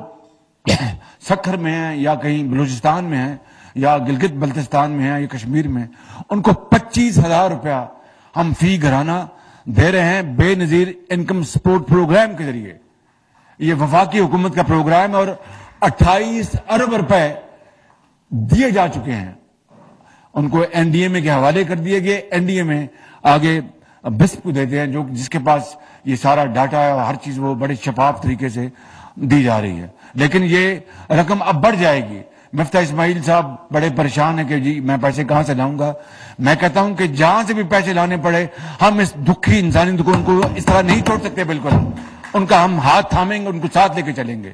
سکھر میں ہیں، یا کہیں بلوچستان میں ہیں، یا گلگت بلتستان میں ہیں، یا کشمیر میں، ان کو 25,000 روپیہ ہم فی گھرانہ دے رہے ہیں بے نظیر انکم سپورٹ پروگرام کے ذریعے. یہ وفاقی حکومت کا پروگرام، اور 28 ارب روپے دیے جا چکے ہیں. ان کو این ڈی ایم اے کے حوالے کر دیے گئے. این ڈی ایم اے آگے بسپ کو دیتے ہیں، جس کے پاس یہ سارا ڈاٹا ہے اور ہر چیز وہ بڑے شفاف طریقے سے دی جا رہی ہے. لیکن یہ رقم اب بڑھ جائے گی. مفتہ اسماعیل صاحب بڑے پریشان ہیں کہ جی میں پیسے کہاں سے لاؤں گا. میں کہتا ہوں کہ جہاں سے بھی پیسے لانے پڑے، ہم اس دکھی انسانی ان کو اس طرح نہیں چھوڑ سکتے. بالکل ان کا ہم ہاتھ تھامیں گے، ان کو ساتھ لے کے چلیں گے.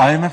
IMF,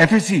FSC,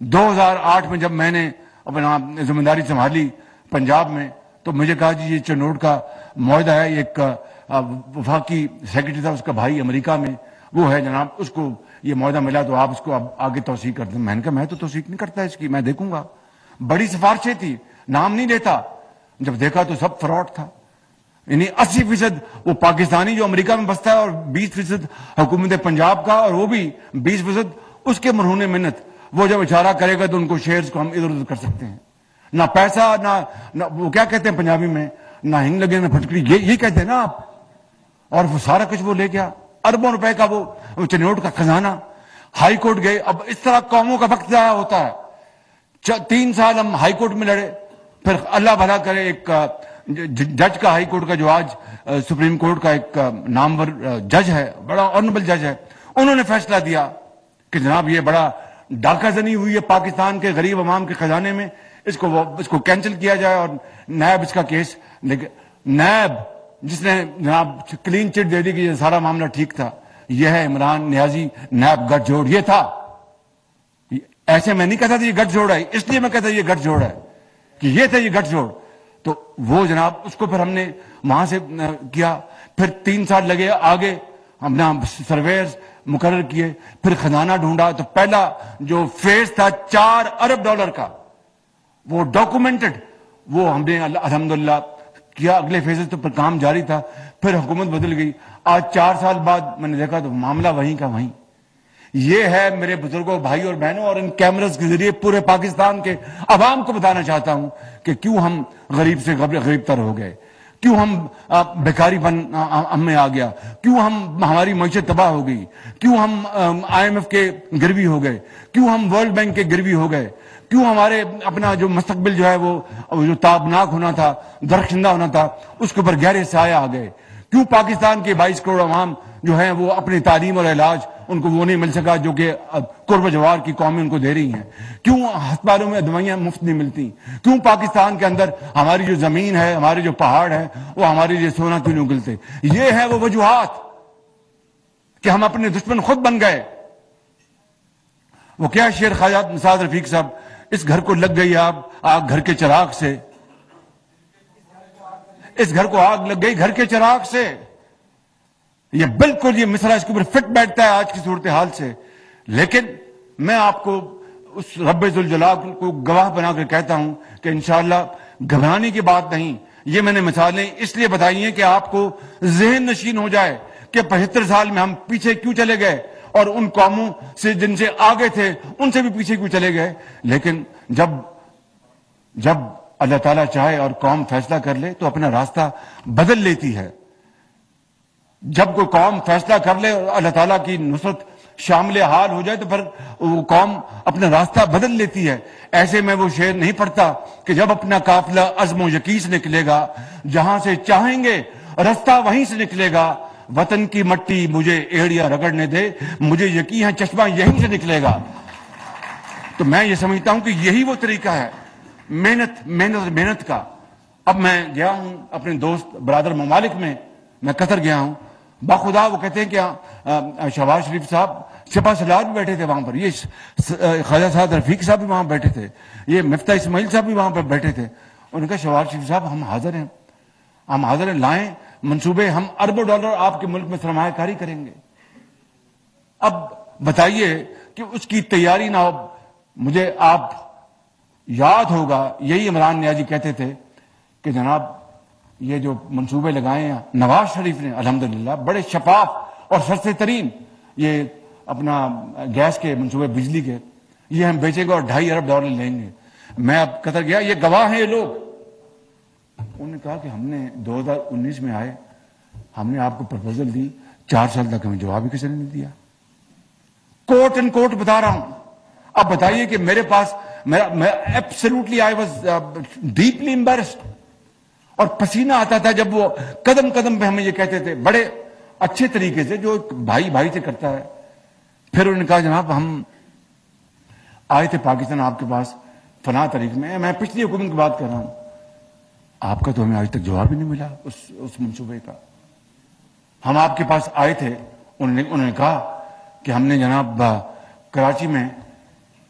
2008 میں جب میں نے اپنا ذمہ داری سنبھالی پنجاب میں تو مجھے کہا جی یہ چنوٹ کا معاہدہ ہے، ایک وفاقی سیکرٹری تھا اس کا بھائی امریکہ میں، وہ ہے جناب، اس کو یہ معاہدہ ملا تو آپ اس کو اب آگے توثیق کر دیں۔ میں نے کہا میں تو توثیق نہیں کرتا اس کی، میں دیکھوں گا۔ بڑی سفارشیں تھی، نام نہیں لیتا، جب دیکھا تو سب فراڈ تھا، یعنی 80% وہ پاکستانی جو امریکہ میں بستا ہے اور 20% حکومت پنجاب کا، اور وہ بھی 20% اس کے مرہون منت۔ وہ جب اشارہ کرے گا تو ان کو شیئرز کو ہم ادھر ادھر کر سکتے ہیں، نہ پیسہ نہ وہ کیا کہتے ہیں پنجابی میں، نہ ہنگ لگے نہ پھٹکری، یہ کہتے ہیں نا آپ۔ اور وہ سارا کچھ وہ لے گیا، اربوں روپے کا وہ چنوٹ کا خزانہ۔ ہائی کورٹ گئے، اب اس طرح قوموں کا وقت ضائع ہوتا ہے۔ 3 سال ہم ہائی کورٹ میں لڑے، پھر اللہ بھلا کرے ایک جج کا، ہائی کورٹ کا جو آج سپریم کورٹ کا ایک نامور جج ہے، بڑا آنریبل جج ہے، انہوں نے فیصلہ دیا کہ جناب یہ بڑا ڈاکہ زنی ہوئی ہے پاکستان کے غریب عوام کے خزانے میں، اس کو کینسل کیا جائے اور نیب اس کا کیس۔ لیکن نیب جس نے جناب کلین چٹ دے دی کہ یہ سارا معاملہ ٹھیک تھا، یہ ہے عمران نیازی، نیب گٹھ جوڑ یہ تھا۔ ایسے میں نہیں کہتا تھا یہ گٹھ جوڑ ہے، اس لیے میں کہتا یہ گٹھ جوڑ ہے کہ یہ تھا یہ گٹھ جوڑ۔ تو وہ جناب اس کو پھر ہم نے وہاں سے کیا، پھر 3 سال لگے، آگے ہم نے سرویئرز مقرر کیے، پھر خزانہ ڈھونڈا تو پہلا جو فیز تھا $4 ارب کا، وہ ڈاکومنٹڈ، وہ ہم نے الحمدللہ کیا۔ اگلے فیزز تو پر کام جاری تھا، پھر حکومت بدل گئی۔ آج 4 سال بعد میں نے دیکھا تو معاملہ وہیں کا وہیں۔ یہ ہے میرے بزرگوں، بھائی اور بہنوں، اور ان کیمرز کے ذریعے پورے پاکستان کے عوام کو بتانا چاہتا ہوں کہ کیوں ہم غریب سے غریب تر ہو گئے، کیوں ہم بیکاری بن ہم میں آ گیا، کیوں ہماری معیشت تباہ ہو گئی، کیوں ہم IMF کے گروی ہو گئے، کیوں ہم ورلڈ بینک کے گروی ہو گئے، کیوں ہمارے اپنا جو مستقبل جو ہے وہ جو تابناک ہونا تھا، درخشندہ ہونا تھا، اس کے اوپر گہرے سایہ آ گئے، کیوں پاکستان کے 22 کروڑ عوام جو ہیں وہ اپنی تعلیم اور علاج ان کو وہ نہیں مل سکا جو کہ قرب جوار کی قومیں ان کو دے رہی ہیں، کیوں ہسپتالوں میں دوائیاں مفت نہیں ملتی، کیوں پاکستان کے اندر ہماری جو زمین ہے، ہمارے جو پہاڑ ہیں وہ ہمارے لیے سونا کیوں نہیں اگلتے۔ یہ ہے وہ وجوہات کہ ہم اپنے دشمن خود بن گئے۔ وہ کیا شعر خواجہ نثار رفیق صاحب، اس گھر کو لگ گئی آگ گھر کے چراغ سے، اس گھر کو آگ لگ گئی گھر کے چراغ سے۔ یہ بالکل یہ مصرع اس کے اوپر فٹ بیٹھتا ہے آج کی صورتحال سے۔ لیکن میں آپ کو اس رب ذوالجلال کو گواہ بنا کر کہتا ہوں کہ انشاءاللہ گھبرانے کی بات نہیں۔ یہ میں نے مثالیں اس لیے بتائی ہیں کہ آپ کو ذہن نشین ہو جائے کہ 75 سال میں ہم پیچھے کیوں چلے گئے، اور ان قوموں سے جن سے آگے تھے ان سے بھی پیچھے کیوں چلے گئے۔ لیکن جب اللہ تعالیٰ چاہے اور قوم فیصلہ کر لے تو اپنا راستہ بدل لیتی ہے۔ جب کوئی قوم فیصلہ کر لے اور اللہ تعالیٰ کی نصرت شامل حال ہو جائے تو پھر وہ قوم اپنا راستہ بدل لیتی ہے۔ ایسے میں وہ شعر نہیں پڑھتا کہ جب اپنا قافلہ عزم و یقین سے نکلے گا، جہاں سے چاہیں گے راستہ وہیں سے نکلے گا، وطن کی مٹی مجھے ایڑیاں رگڑنے دے، مجھے یقین ہے چشمہ یہیں سے نکلے گا۔ تو میں یہ سمجھتا ہوں کہ یہی وہ طریقہ ہے محنت کا۔ اب میں گیا ہوں اپنے دوست برادر ممالک میں قطر گیا ہوں، باخدا وہ کہتے ہیں کہ شہباز شریف صاحب سپاہ سالار بھی بیٹھے تھے وہاں پر، یہ خواجہ سعد رفیق صاحب بھی وہاں بیٹھے تھے، یہ مفتاح اسماعیل صاحب بھی وہاں پر بیٹھے تھے۔ انہوں نے کہا شہباز شریف صاحب ہم حاضر ہیں، لائیں منصوبے، ہم اربوں ڈالر آپ کے ملک میں سرمایہ کاری کریں گے۔ اب بتائیے کہ اس کی تیاری نہ ہو۔ مجھے آپ یاد ہوگا یہی عمران نیازی کہتے تھے کہ جناب یہ جو منصوبے لگائے ہیں نواز شریف نے الحمدللہ بڑے شفاف اور سستے ترین، یہ اپنا گیس کے منصوبے بجلی کے، یہ ہم بیچیں گے اور $2.5 ارب لیں گے۔ میں اب قطر گیا، یہ گواہ ہیں یہ لوگ۔ انہوں نے کہا کہ ہم نے 2019 میں آئے، ہم نے آپ کو پرپوزل دی، 4 سال تک ہمیں جواب ہی کسی نے نہیں دیا۔ کوٹ اینڈ کوٹ بتا رہا ہوں۔ اب بتائیے کہ میرے پاس میں absolutely I was deeply embarrassed, اور پسینہ آتا تھا جب وہ قدم قدم پہ ہمیں یہ کہتے تھے بڑے اچھے طریقے سے، جو بھائی بھائی سے کرتا ہے۔ پھر انہوں نے کہا جناب ہم آئے تھے پاکستان آپ کے پاس فلاں تاریخ میں پچھلی حکومت کی بات کر رہا ہوں، آپ کا تو ہمیں آج تک جواب ہی نہیں ملا اس منصوبے کا۔ ہم آپ کے پاس آئے تھے، انہوں نے کہا کہ ہم نے جناب کراچی میں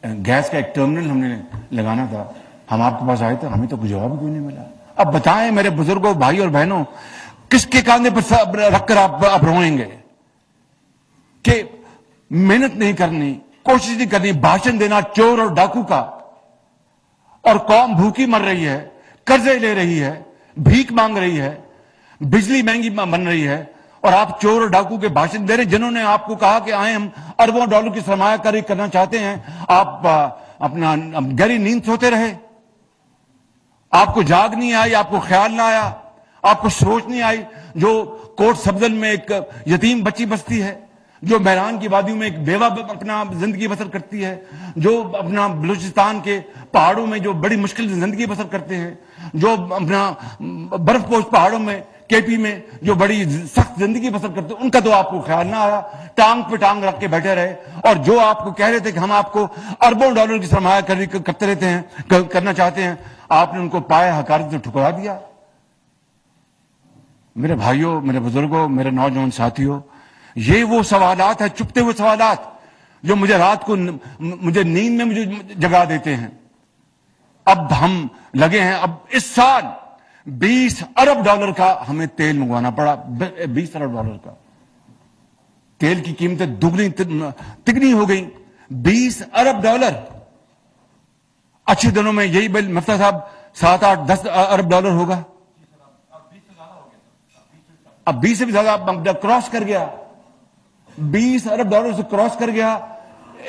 گیس کا ایک ٹرمینل ہم نے لگانا تھا, ہم آپ کے پاس آئے تھے, ہمیں تو کوئی جواب کیوں نہیں ملا. اب بتائیں میرے بزرگوں, بھائی اور بہنوں, کس کے کاندھے پر رکھ کر آپ روئیں گے کہ محنت نہیں کرنی, کوشش نہیں کرنی, بھاشن دینا چور اور ڈاکو کا, اور قوم بھوکی مر رہی ہے, قرضے لے رہی ہے, بھیک مانگ رہی ہے, بجلی مہنگی بن رہی ہے, اور آپ چور اور ڈاکو کے بھاشن دے رہے ہیں جنہوں نے آپ کو کہا کہ آئیں ہم اربوں ڈالر کی سرمایہ کاری کرنا چاہتے ہیں. آپ اپنا گہری نیند سوتے رہے, آپ کو جاگ نہیں آئی, آپ کو خیال نہ آیا, آپ کو سوچ نہیں آئی. جو کوٹ سبزن میں ایک یتیم بچی بستی ہے, جو میران کی وادیوں میں ایک بیوہ اپنا زندگی بسر کرتی ہے, جو اپنا بلوچستان کے پہاڑوں میں جو بڑی مشکل سے زندگی بسر کرتے ہیں, جو اپنا برف پوش پہاڑوں میں کے پی میں جو بڑی سخت زندگی بسر کرتے ہیں, ان کا تو آپ کو خیال نہ آیا, ٹانگ پہ ٹانگ رکھ کے بیٹھے رہے. اور جو آپ کو کہہ رہے تھے کہ ہم آپ کو اربوں ڈالر کی سرمایہ کاری کرتے رہتے ہیں, کرنا چاہتے ہیں, آپ نے ان کو پائے حقارت سے ٹھکرا دیا. میرے بھائیوں, میرے بزرگوں, میرے نوجوان ساتھیوں, یہ وہ سوالات ہیں, چپتے ہوئے سوالات, جو مجھے رات کو مجھے نیند میں مجھے جگا دیتے ہیں. اب ہم لگے ہیں, اب اس سال 20 ارب ڈالر کا ہمیں تیل منگوانا پڑا. 20 ارب ڈالر کا تیل کی قیمتیں دگنی تگنی ہو گئی. 20 ارب ڈالر. اچھے دنوں میں یہی بل مفتہ صاحب 7, 8, 10 ارب ڈالر ہوگا. اب 20 سے بھی زیادہ کراس کر گیا. 20 ارب ڈالر سے کراس کر گیا.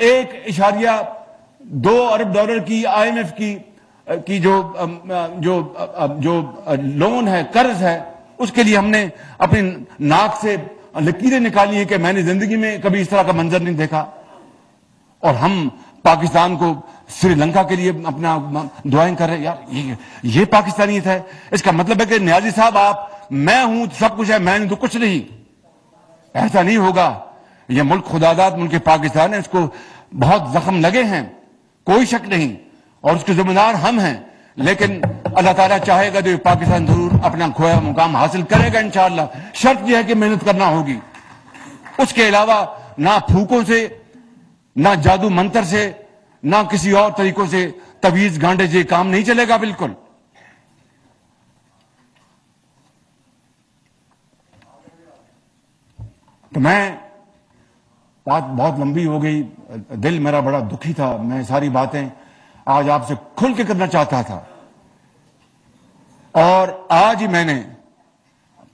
1.2 ارب ڈالر کی آئی ایم ایف کی جو لون ہے, قرض ہے, اس کے لیے ہم نے اپنی ناک سے لکیریں نکالی ہیں کہ میں نے زندگی میں کبھی اس طرح کا منظر نہیں دیکھا. اور ہم پاکستان کو سری لنکا کے لیے اپنا دعائیں کر رہے ہیں. یار یہ پاکستانیت ہے. اس کا مطلب ہے کہ نیازی صاحب آپ, میں ہوں سب کچھ ہے, میں نہیں تو کچھ نہیں. ایسا نہیں ہوگا. یہ ملک خداداد ملک پاکستان ہے, اس کو بہت زخم لگے ہیں, کوئی شک نہیں, اور اس کے ذمہ دار ہم ہیں. لیکن اللہ تعالیٰ چاہے گا تو پاکستان ضرور اپنا کھویا مقام حاصل کرے گا انشاءاللہ. شرط یہ ہے کہ محنت کرنا ہوگی. اس کے علاوہ نہ پھوکوں سے, نہ جادو منتر سے, نہ کسی اور طریقوں سے تویز گانڈے سے کام نہیں چلے گا بالکل. تو میں, بات بہت لمبی ہو گئی, دل میرا بڑا دکھی تھا, میں ساری باتیں آج آپ سے کھل کے کرنا چاہتا تھا. اور آج ہی میں نے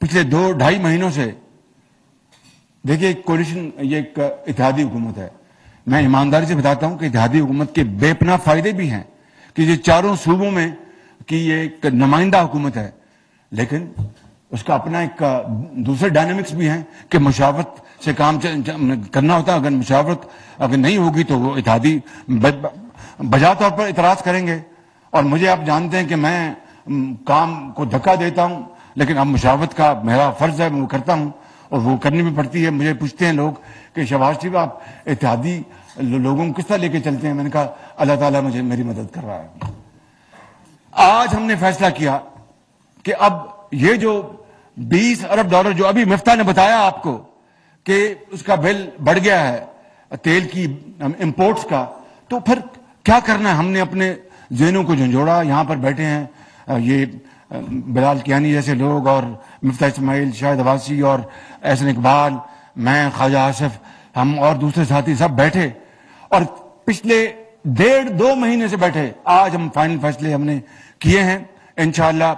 پچھلے 2-2.5 مہینوں سے, دیکھیے کولیشن یہ ایک اتحادی حکومت ہے. میں ایمانداری سے بتاتا ہوں کہ اتحادی حکومت کے بے پناہ فائدے بھی ہیں کہ یہ چاروں صوبوں میں کی یہ ایک نمائندہ حکومت ہے, لیکن اس کا اپنا ایک دوسرے ڈائنامکس بھی ہیں کہ مشاورت سے کام کرنا ہوتا ہے. اگر مشاورت اگر نہیں ہوگی تو وہ اتحادی بجا طور پر اعتراض کریں گے. اور مجھے آپ جانتے ہیں کہ میں کام کو دھکا دیتا ہوں, لیکن اب مشاورت کا میرا فرض ہے, میں وہ کرتا ہوں, اور وہ کرنی بھی پڑتی ہے. مجھے پوچھتے ہیں لوگ کہ شہباز شریف آپ اتحادی لوگوں کو کس طرح لے کے چلتے ہیں. میں نے کہا اللہ تعالیٰ مجھے میری مدد کر رہا ہے. آج ہم نے فیصلہ کیا کہ اب یہ جو 20 ارب ڈالر جو ابھی مفتہ نے بتایا آپ کو کہ اس کا بل بڑھ گیا ہے تیل کی امپورٹس کا, تو پھر کیا کرنا ہے. ہم نے اپنے ذہنوں کو جھنجھوڑا. یہاں پر بیٹھے ہیں یہ بلال کیانی جیسے لوگ, اور مفتہ اسماعیل, شاہد عباسی, اور احسن اقبال, میں, خواجہ آصف, ہم اور دوسرے ساتھی سب بیٹھے, اور پچھلے 1.5-2 مہینے سے بیٹھے. آج ہم فائنل فیصلے ہم نے کیے ہیں. انشاءاللہ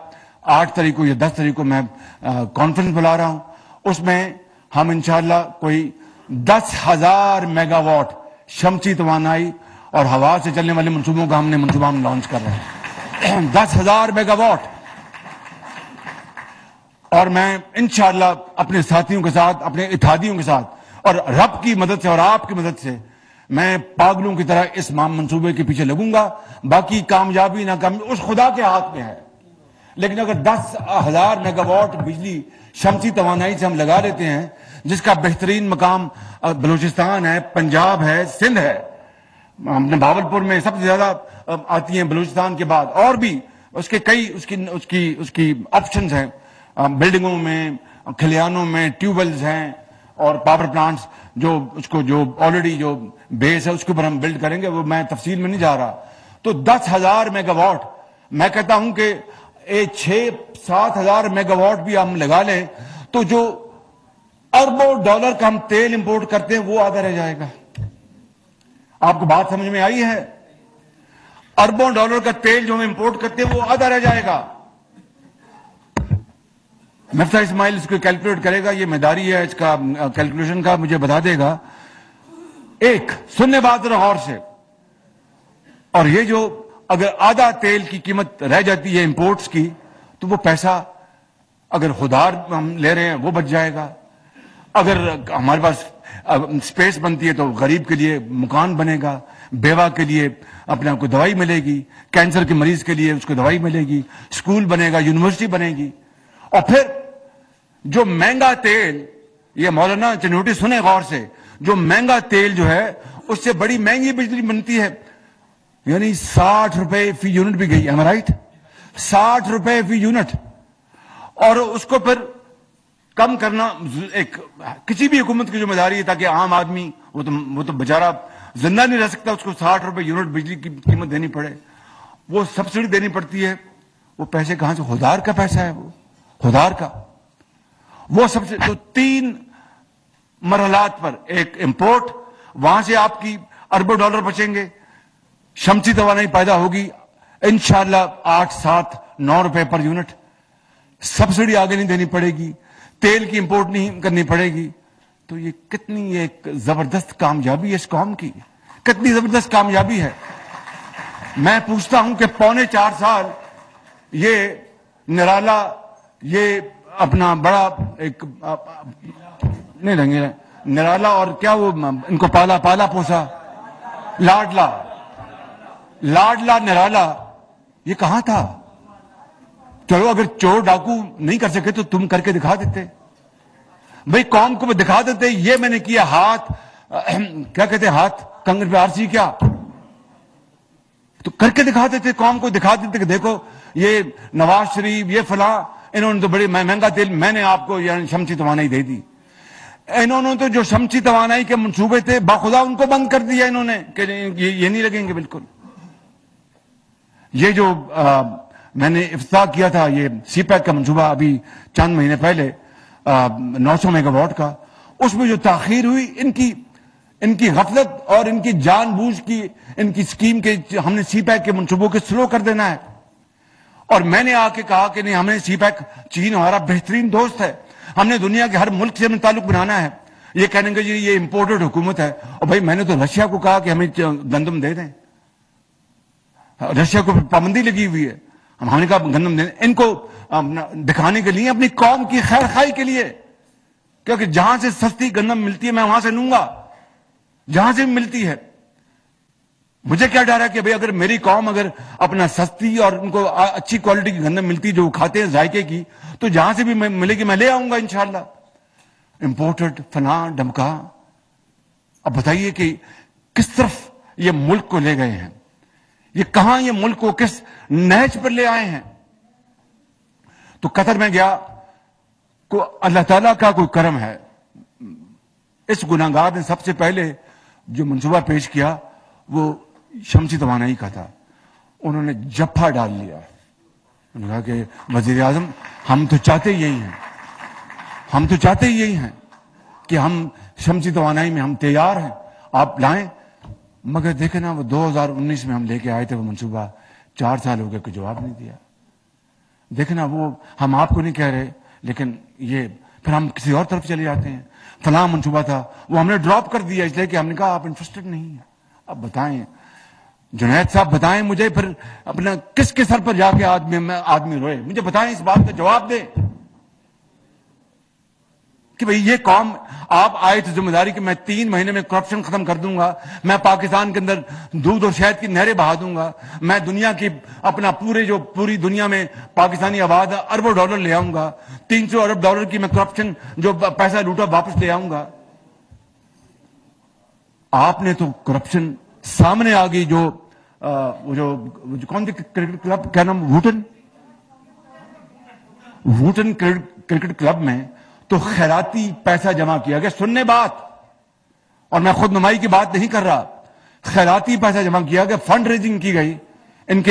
8 تاریخ کو یا 10 تاریخ کو میں کانفرنس بلا رہا ہوں. اس میں ہم انشاءاللہ کوئی 10,000 میگا واٹ شمسی توانائی اور ہوا سے چلنے والے منصوبوں کا ہم نے منصوبہ لانچ کر رہے ہیں. 10,000 میگا واٹ. اور میں انشاءاللہ اپنے ساتھیوں کے ساتھ, اپنے اتحادیوں کے ساتھ, اور رب کی مدد سے اور آپ کی مدد سے میں پاگلوں کی طرح اس منصوبے کے پیچھے لگوں گا. باقی کامیابی ناکامیابی اس خدا کے ہاتھ میں ہے. لیکن اگر 10,000 میگا واٹ بجلی شمسی توانائی سے ہم لگا لیتے ہیں, جس کا بہترین مقام بلوچستان ہے, پنجاب ہے, سندھ ہے, ہم نے بھاولپور میں سب سے زیادہ آتی ہیں بلوچستان کے بعد, اور بھی اس کے کئی اس کی آپشنز ہیں. بلڈنگوں میں, کھلیانوں میں ٹیوب ویلز ہیں, اور پاور پلانٹس جو اس کو جو آلریڈی جو بیس ہے اس کے اوپر ہم بلڈ کریں گے, وہ میں تفصیل میں نہیں جا رہا. تو 10,000 میگا واٹ, میں کہتا ہوں کہ 6-7 ہزار میگا واٹ بھی ہم لگا لیں تو جو اربوں ڈالر کا ہم تیل امپورٹ کرتے ہیں وہ آدھا رہ جائے گا. آپ کو بات سمجھ میں آئی ہے؟ اربوں ڈالر کا تیل جو ہم امپورٹ کرتے ہیں وہ آدھا رہ جائے گا. مفتاح اسماعیل اس کو کیلکولیٹ کرے گا, یہ میداری ہے اس کا کیلکولیشن کا, مجھے بتا دے گا. ایک سننے بات ذرا غور سے, اور یہ جو اگر آدھا تیل کی قیمت رہ جاتی ہے امپورٹس کی تو وہ پیسہ اگر خودار ہم لے رہے ہیں وہ بچ جائے گا. اگر ہمارے پاس اسپیس بنتی ہے تو غریب کے لیے مکان بنے گا, بیوہ کے لیے اپنے آپ کو دوائی ملے گی, کینسر کے مریض کے لیے اس کو دوائی ملے گی, اسکول بنے گا, یونیورسٹی بنے گی. اور پھر جو مہنگا تیل, یہ مولانا چنوٹی سنے غور سے, جو مہنگا تیل جو ہے اس سے بڑی مہنگی بجلی بنتی ہے, یعنی 60 روپے فی یونٹ بھی گئی, ایم رائٹ, 60 روپے فی یونٹ. اور اس کو پھر کم کرنا ایک کسی بھی حکومت کی ذمہ داری ہے تاکہ عام آدمی وہ تو بیچارہ زندہ نہیں رہ سکتا, اس کو 60 روپے یونٹ بجلی کی قیمت دینی پڑے, وہ سبسڈی دینی پڑتی ہے. وہ پیسے کہاں سے؟ خودار کا پیسہ ہے, وہ خودار کا. وہ سب سے تو 3 مرحلات پر, ایک امپورٹ, وہاں سے آپ کی اربوں ڈالر بچیں گے, شمسی توانائی پیدا ہوگی انشاءاللہ 8-7-9 روپے پر یونٹ, سبسڈی آگے نہیں دینی پڑے گی, تیل کی امپورٹ نہیں کرنی پڑے گی. تو یہ کتنی ایک زبردست کامیابی ہے اس قوم کی, کتنی زبردست کامیابی ہے. میں پوچھتا ہوں کہ 3.25 سال یہ نرالا, یہ اپنا بڑا ایک نہیں رنگے نرالا اور کیا وہ ان کو پالا پوسا لاڈلا نرالا, یہ کہاں تھا؟ چلو اگر چور ڈاکو نہیں کر سکے تو تم کر کے دکھا دیتے بھئی, قوم کو دکھا دیتے یہ میں نے کیا. ہاتھ کیا کہتے ہیں, ہاتھ کنگن پہ آرسی, کیا تو کر کے دکھا دیتے, قوم کو دکھا دیتے کہ دیکھو یہ نواز شریف یہ فلاں, انہوں نے تو بڑی مہنگا تیل میں نے آپ کو یعنی شمسی توانائی دے دی. انہوں نے تو جو شمسی توانائی کے منصوبے تھے باخدا ان کو بند کر دیا انہوں نے کہ یہ نہیں لگیں گے بالکل. یہ جو میں نے افتتاح کیا تھا یہ سی پیک کا منصوبہ ابھی چند مہینے پہلے 900 میگا واٹ کا, اس میں جو تاخیر ہوئی ان کی غفلت اور ان کی جان بوجھ کی ان کی اسکیم کے, ہم نے سی پیک کے منصوبوں کے سلو کر دینا ہے. اور میں نے آ کے کہا کہ نہیں, ہمیں سی پیک, چین ہمارا بہترین دوست ہے, ہم نے دنیا کے ہر ملک سے ہمیں تعلق بنانا ہے. یہ کہنے گے جی یہ امپورٹڈ حکومت ہے, اور بھائی میں نے تو رشیا کو کہا کہ ہمیں گندم دے دیں, رشیا کو پابندی لگی ہوئی ہے, ہم نے کہا گندم دیں ان کو دکھانے کے لیے, اپنی قوم کی خیر خائی کے لیے, کیونکہ جہاں سے سستی گندم ملتی ہے میں وہاں سے لوں گا, جہاں سے ملتی ہے. مجھے کیا ڈر ہے کہ بھئی اگر میری قوم اگر اپنا سستی اور ان کو اچھی کوالٹی کی گندم ملتی جو کھاتے ہیں ذائقے کی, تو جہاں سے بھی ملے گی میں لے آؤں گا انشاءاللہ. امپورٹڈ فلاں ڈمکا. اب بتائیے کہ کس طرف یہ ملک کو لے گئے ہیں, یہ کہاں یہ ملک کو کس نہج پر لے آئے ہیں. تو قطر میں گیا, کو اللہ تعالیٰ کا کوئی کرم ہے, اس گناہگار نے سب سے پہلے جو منصوبہ پیش کیا وہ شمسی توانائی کا تھا. انہوں نے جپھا ڈال لیا, انہوں نے کہا کہ وزیر اعظم ہم تو چاہتے ہی یہی ہیں کہ ہم شمسی توانائی میں ہم تیار ہیں, آپ لائیں. مگر دیکھیں نا وہ 2019 میں ہم لے کے آئے تھے وہ منصوبہ, 4 سال ہو گئے, کوئی جواب نہیں دیا. دیکھنا وہ ہم آپ کو نہیں کہہ رہے, لیکن یہ پھر ہم کسی اور طرف چلے جاتے ہیں. فلاں منصوبہ تھا وہ ہم نے ڈراپ کر دیا اس لیے کہ ہم نے کہا آپ انٹرسٹڈ نہیں ہیں. اب بتائیں جنید صاحب, بتائیں مجھے پھر اپنا کس کے سر پر جا کے آدمی روئے, مجھے بتائیں اس بات کا جواب دیں کہ بھئی یہ قوم, آپ آئے تو ذمہ داری کہ میں 3 مہینے میں کرپشن ختم کر دوں گا, میں پاکستان کے اندر دودھ اور شہد کی نہریں بہا دوں گا, میں دنیا کی اپنا پوری دنیا میں پاکستانی آباد اربوں ڈالر لے آؤں گا, 300 ارب ڈالر کی میں کرپشن جو پیسہ لوٹا واپس لے آؤں گا. آپ نے تو کرپشن سامنے آ گئی, جو کون سی کرکٹ کلب, کیا نام, ووٹن کرکٹ کلب میں تو خیراتی پیسہ جمع کیا گیا. سننے بات, اور میں خود نمائی کی بات نہیں کر رہا, خیراتی پیسہ جمع کیا گیا, فنڈ ریزنگ کی گئی ان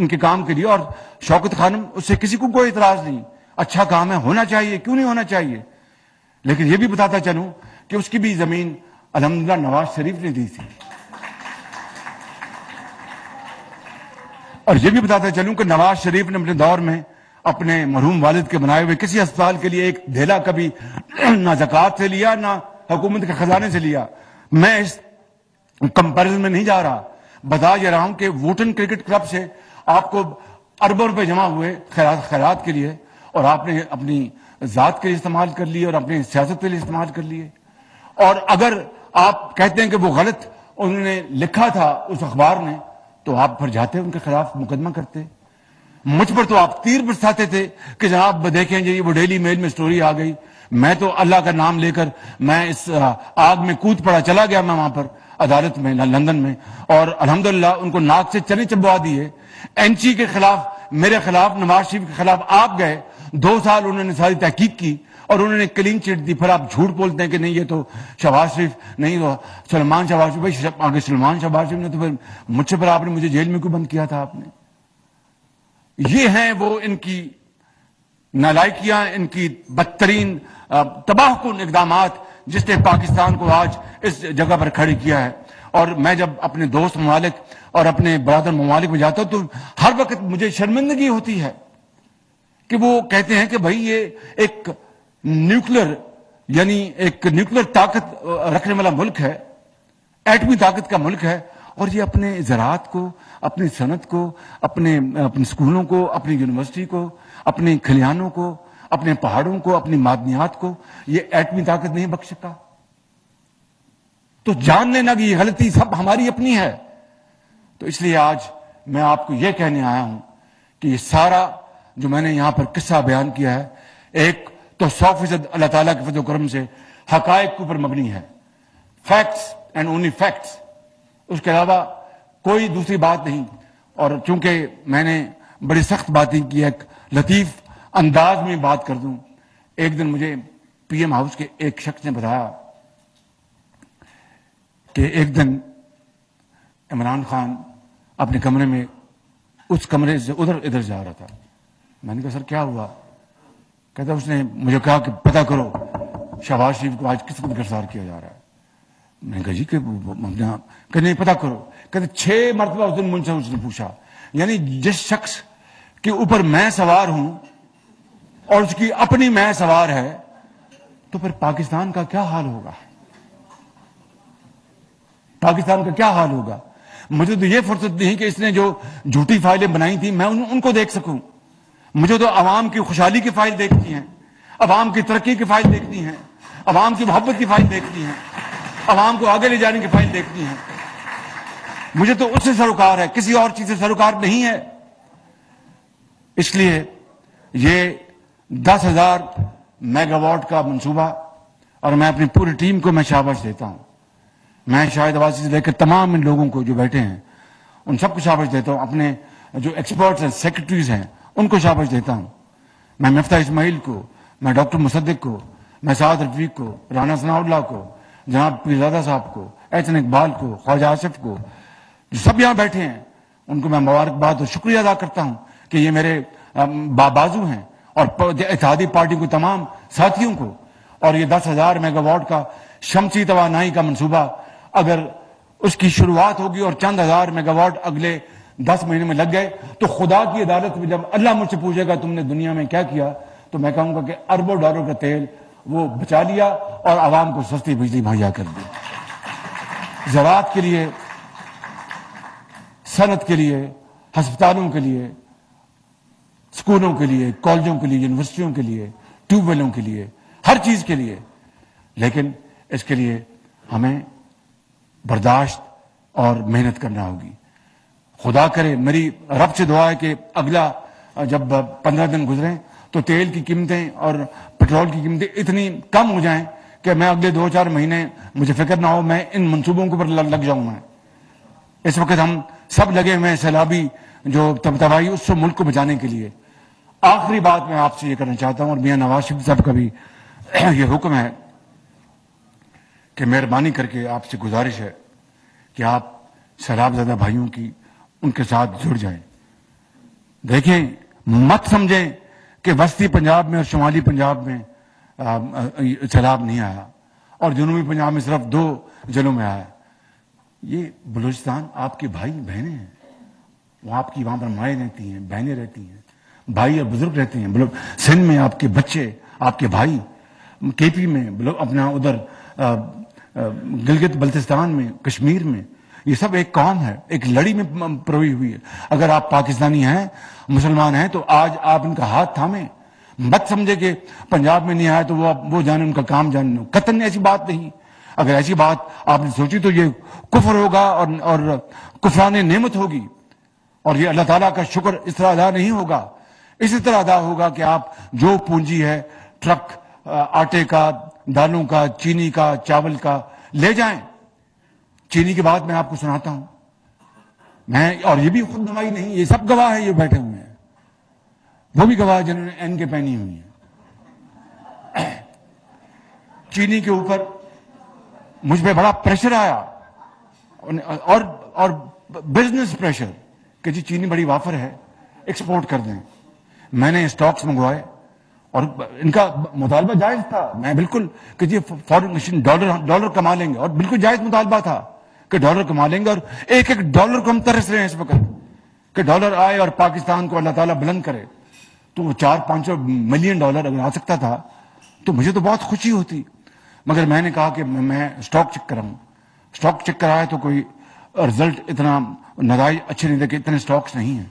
کے کام کے لیے. اور شوکت خانم, اس سے کسی کو کوئی اعتراض نہیں, اچھا کام ہے, ہونا چاہیے, کیوں نہیں ہونا چاہیے. لیکن یہ بھی بتاتا چلوں کہ اس کی بھی زمین الحمدللہ نواز شریف نے دی تھی. اور یہ بھی بتاتا چلوں کہ نواز شریف نے اپنے دور میں اپنے مرحوم والد کے بنائے ہوئے کسی اسپتال کے لیے ایک دھیلا کبھی نہ زکوٰۃ سے لیا نہ حکومت کے خزانے سے لیا. میں اس کمپیرزن میں نہیں جا رہا, بتا یہ رہا ہوں کہ ووٹن کرکٹ کلب سے آپ کو اربوں روپے جمع ہوئے خیرات کے لیے, اور آپ نے اپنی ذات کے لیے استعمال کر لیے اور اپنی سیاست کے لیے استعمال کر لیے. اور اگر آپ کہتے ہیں کہ وہ غلط انہوں نے لکھا تھا اس اخبار نے, تو آپ پھر جاتے ان کے خلاف مقدمہ کرتے. مجھ پر تو آپ تیر برساتے تھے کہ جناب دیکھیں جی وہ ڈیلی میل میں سٹوری آ گئی. میں تو اللہ کا نام لے کر میں اس آگ میں کود پڑا, چلا گیا میں وہاں پر عدالت میں لندن میں, اور الحمدللہ ان کو ناک سے چنے چبوا دیے. اینچی کے خلاف, میرے خلاف, نواز شریف کے خلاف آپ گئے, 2 سال انہوں نے ساری تحقیق کی اور انہوں نے کلین چٹ دی. پھر آپ جھوٹ بولتے ہیں کہ نہیں یہ تو شہباز شریف نہیں, تو سلمان شہباز شریف. بھائی آگے سلمان شہباز شریف نے تو پھر مجھ سے پر آپ نے مجھے جیل میں کیوں بند کیا تھا آپ نے. یہ ہیں وہ ان کی نالائکیاں, ان کی بدترین تباہ کن اقدامات جس نے پاکستان کو آج اس جگہ پر کھڑی کیا ہے. اور میں جب اپنے دوست ممالک اور اپنے برادر ممالک میں جاتا ہوں تو ہر وقت مجھے شرمندگی ہوتی ہے کہ وہ کہتے ہیں کہ بھائی یہ ایک نیوکلر یعنی ایک نیوکلر طاقت رکھنے والا ملک ہے, ایٹمی طاقت کا ملک ہے, اور یہ اپنے زراعت کو, اپنی صنعت کو, اپنے اسکولوں کو, اپنی یونیورسٹی کو, اپنے کھلیانوں کو, اپنے پہاڑوں کو, اپنی معدنیات کو یہ ایٹمی طاقت نہیں بخش سکا. تو جان لینا کہ یہ غلطی سب ہماری اپنی ہے. تو اس لیے آج میں آپ کو یہ کہنے آیا ہوں کہ یہ سارا جو میں نے یہاں پر قصہ بیان کیا ہے, ایک تو 100% اللہ تعالیٰ کے فضل و کرم سے حقائق کے اوپر مبنی ہے, فیکٹس اینڈ اونلی فیکٹس, اس کے علاوہ کوئی دوسری بات نہیں. اور چونکہ میں نے بڑی سخت باتیں کی, ایک لطیف انداز میں بات کر دوں. ایک دن مجھے پی ایم ہاؤس کے ایک شخص نے بتایا کہ ایک دن عمران خان اپنے کمرے میں اس کمرے سے ادھر جا رہا تھا. میں نے کہا سر کیا ہوا؟ کہتا اس نے مجھے کہا کہ پتہ کرو شہباز شریف کو آج کس وقت گرفتار کیا جا رہا ہے. میں نے کہا جی کہ نہیں پتہ کرو. کہتے 6 مرتبہ اس دن مجھ سے اس نے پوچھا. یعنی جس شخص کے اوپر میں سوار ہوں اور اس کی اپنی میں سوار ہے, تو پھر پاکستان کا کیا حال ہوگا؟ پاکستان کا کیا حال ہوگا؟ مجھے تو یہ فرصت نہیں کہ اس نے جو جھوٹی فائلیں بنائی تھیں میں ان کو دیکھ سکوں. مجھے تو عوام کی خوشحالی کی فائل دیکھتی ہیں, عوام کی ترقی کی فائل دیکھتی ہیں, عوام کی محبت کی فائل دیکھتی ہیں, عوام کو آگے لے جانے کی فائل دیکھتی ہیں. مجھے تو اس سے سروکار ہے, کسی اور چیز سے سروکار نہیں ہے. اس لیے یہ 10,000 میگا واٹ کا منصوبہ, اور میں اپنی پوری ٹیم کو میں شاباش دیتا ہوں. میں شاہد عباسی سے لے کر تمام ان لوگوں کو جو بیٹھے ہیں ان سب کو شاباش دیتا ہوں. اپنے جو ایکسپرٹس ہیں, سیکرٹریز ہیں, ان کو شاباش دیتا ہوں. میں مفتاح اسماعیل کو, میں ڈاکٹر مصدق کو, میں سعد رفیق کو, رانا ثناء اللہ کو, جناب پیرزادہ صاحب کو, احسن اقبال کو, خواجہ آصف کو, جو سب یہاں بیٹھے ہیں, ان کو میں مبارکباد اور شکریہ ادا کرتا ہوں کہ یہ میرے بازو ہیں. اور اتحادی پارٹی کو تمام ساتھیوں کو. اور یہ 10,000 میگا واٹ کا شمسی توانائی کا منصوبہ اگر اس کی شروعات ہوگی اور چند ہزار میگا واٹ اگلے 10 مہینے میں لگ گئے, تو خدا کی عدالت میں جب اللہ مجھ سے پوچھے گا تم نے دنیا میں کیا کیا, تو میں کہوں گا کہ اربوں ڈالر کا تیل وہ بچا لیا اور عوام کو سستی بجلی مہیا کر دی. زراعت کے لیے, صنعت کے لیے, ہسپتالوں کے لیے, اسکولوں کے لیے, کالجوں کے لیے, یونیورسٹیوں کے لیے, ٹیوب ویلوں کے لیے, ہر چیز کے لیے. لیکن اس کے لیے ہمیں برداشت اور محنت کرنا ہوگی. خدا کرے, میری رب سے دعا ہے کہ اگلا جب 15 دن گزریں تو تیل کی قیمتیں اور پیٹرول کی قیمتیں اتنی کم ہو جائیں کہ میں اگلے 2-4 مہینے مجھے فکر نہ ہو, میں ان منصوبوں کے اوپر لگ جاؤں. میں اس وقت ہم سب لگے ہوئے ہیں سیلابی جو تباہی اس سے ملک کو بچانے کے لیے. آخری بات میں آپ سے یہ کرنا چاہتا ہوں, اور میاں نواز شریف صاحب کا بھی یہ حکم ہے کہ مہربانی کر کے آپ سے گزارش ہے کہ آپ سیلاب زدہ بھائیوں کی ان کے ساتھ جڑ جائیں. دیکھیں، مت سمجھیں کہ وسطی پنجاب میں اور شمالی پنجاب میں سیلاب نہیں آیا اور جنوبی پنجاب میں صرف 2 ضلعوں میں آیا. یہ بلوچستان آپ کے بھائی بہنیں ہیں، وہ آپ کی وہاں پر مائیں رہتی ہیں، بہنیں رہتی ہیں، بھائی اور بزرگ رہتے ہیں. سندھ میں آپ کے بچے، آپ کے بھائی، کے پی میں، اپنا ادھر گلگت بلتستان میں، کشمیر میں، یہ سب ایک قوم ہے، ایک لڑی میں پروئی ہوئی ہے. اگر آپ پاکستانی ہیں، مسلمان ہیں، تو آج آپ ان کا ہاتھ تھامیں. مت سمجھے کہ پنجاب میں نہیں آیا تو وہ جانے، ان کا کام جانے. قطعاً ایسی بات نہیں. اگر ایسی بات آپ نے سوچی تو یہ کفر ہوگا اور کفران نعمت ہوگی، اور یہ اللہ تعالیٰ کا شکر اس طرح ادا نہیں ہوگا. اسی طرح ادا ہوگا کہ آپ جو پونجی ہے، ٹرک آٹے کا، دالوں کا، چینی کا، چاول کا لے جائیں. چینی کی بات میں آپ کو سناتا ہوں. اور یہ بھی خود نمائی نہیں، یہ سب گواہ ہیں، یہ بیٹھے ہوئے ہیں، وہ بھی گواہ جنہوں نے این کے پہنی ہوئی ہیں. چینی کے اوپر مجھ پہ بڑا پریشر آیا، اور بزنس پریشر کہ جی چینی بڑی وافر ہے، ایکسپورٹ کر دیں. میں نے اسٹاکس منگوائے اور ان کا مطالبہ جائز تھا. میں بالکل کہ جی فارن مشین ڈالر کما لیں گے، اور بالکل جائز مطالبہ تھا کہ ڈالر کما لیں گے. اور ایک ڈالر کو ہم ترس رہے ہیں اس وقت کہ ڈالر آئے اور پاکستان کو اللہ تعالیٰ بلند کرے. تو وہ 400-500 ملین ڈالر اگر آ سکتا تھا تو مجھے تو بہت خوشی ہوتی. مگر میں نے کہا کہ میں اسٹاک چیک کراؤں. اسٹاک چیک کرایا تو کوئی رزلٹ اتنا نتائج اچھے نہیں تھے کہ اتنے اسٹاکس نہیں ہیں.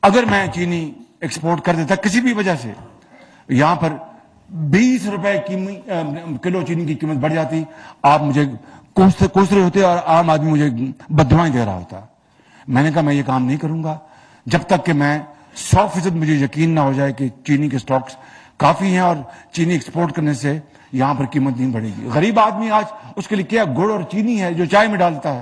اگر میں چینی ایکسپورٹ کر دیتا کسی بھی وجہ سے، یہاں پر 20 روپے کلو چینی کی قیمت بڑھ جاتی، آپ مجھے کوس رہے ہوتے اور عام آدمی مجھے بددعائیں دے رہا ہوتا. میں نے کہا میں یہ کام نہیں کروں گا جب تک کہ میں 100% مجھے یقین نہ ہو جائے کہ چینی کے سٹاکس کافی ہیں اور چینی ایکسپورٹ کرنے سے یہاں پر قیمت نہیں بڑھے گی. غریب آدمی آج اس کے لیے کیا گڑ اور چینی ہے جو چائے میں ڈالتا ہے.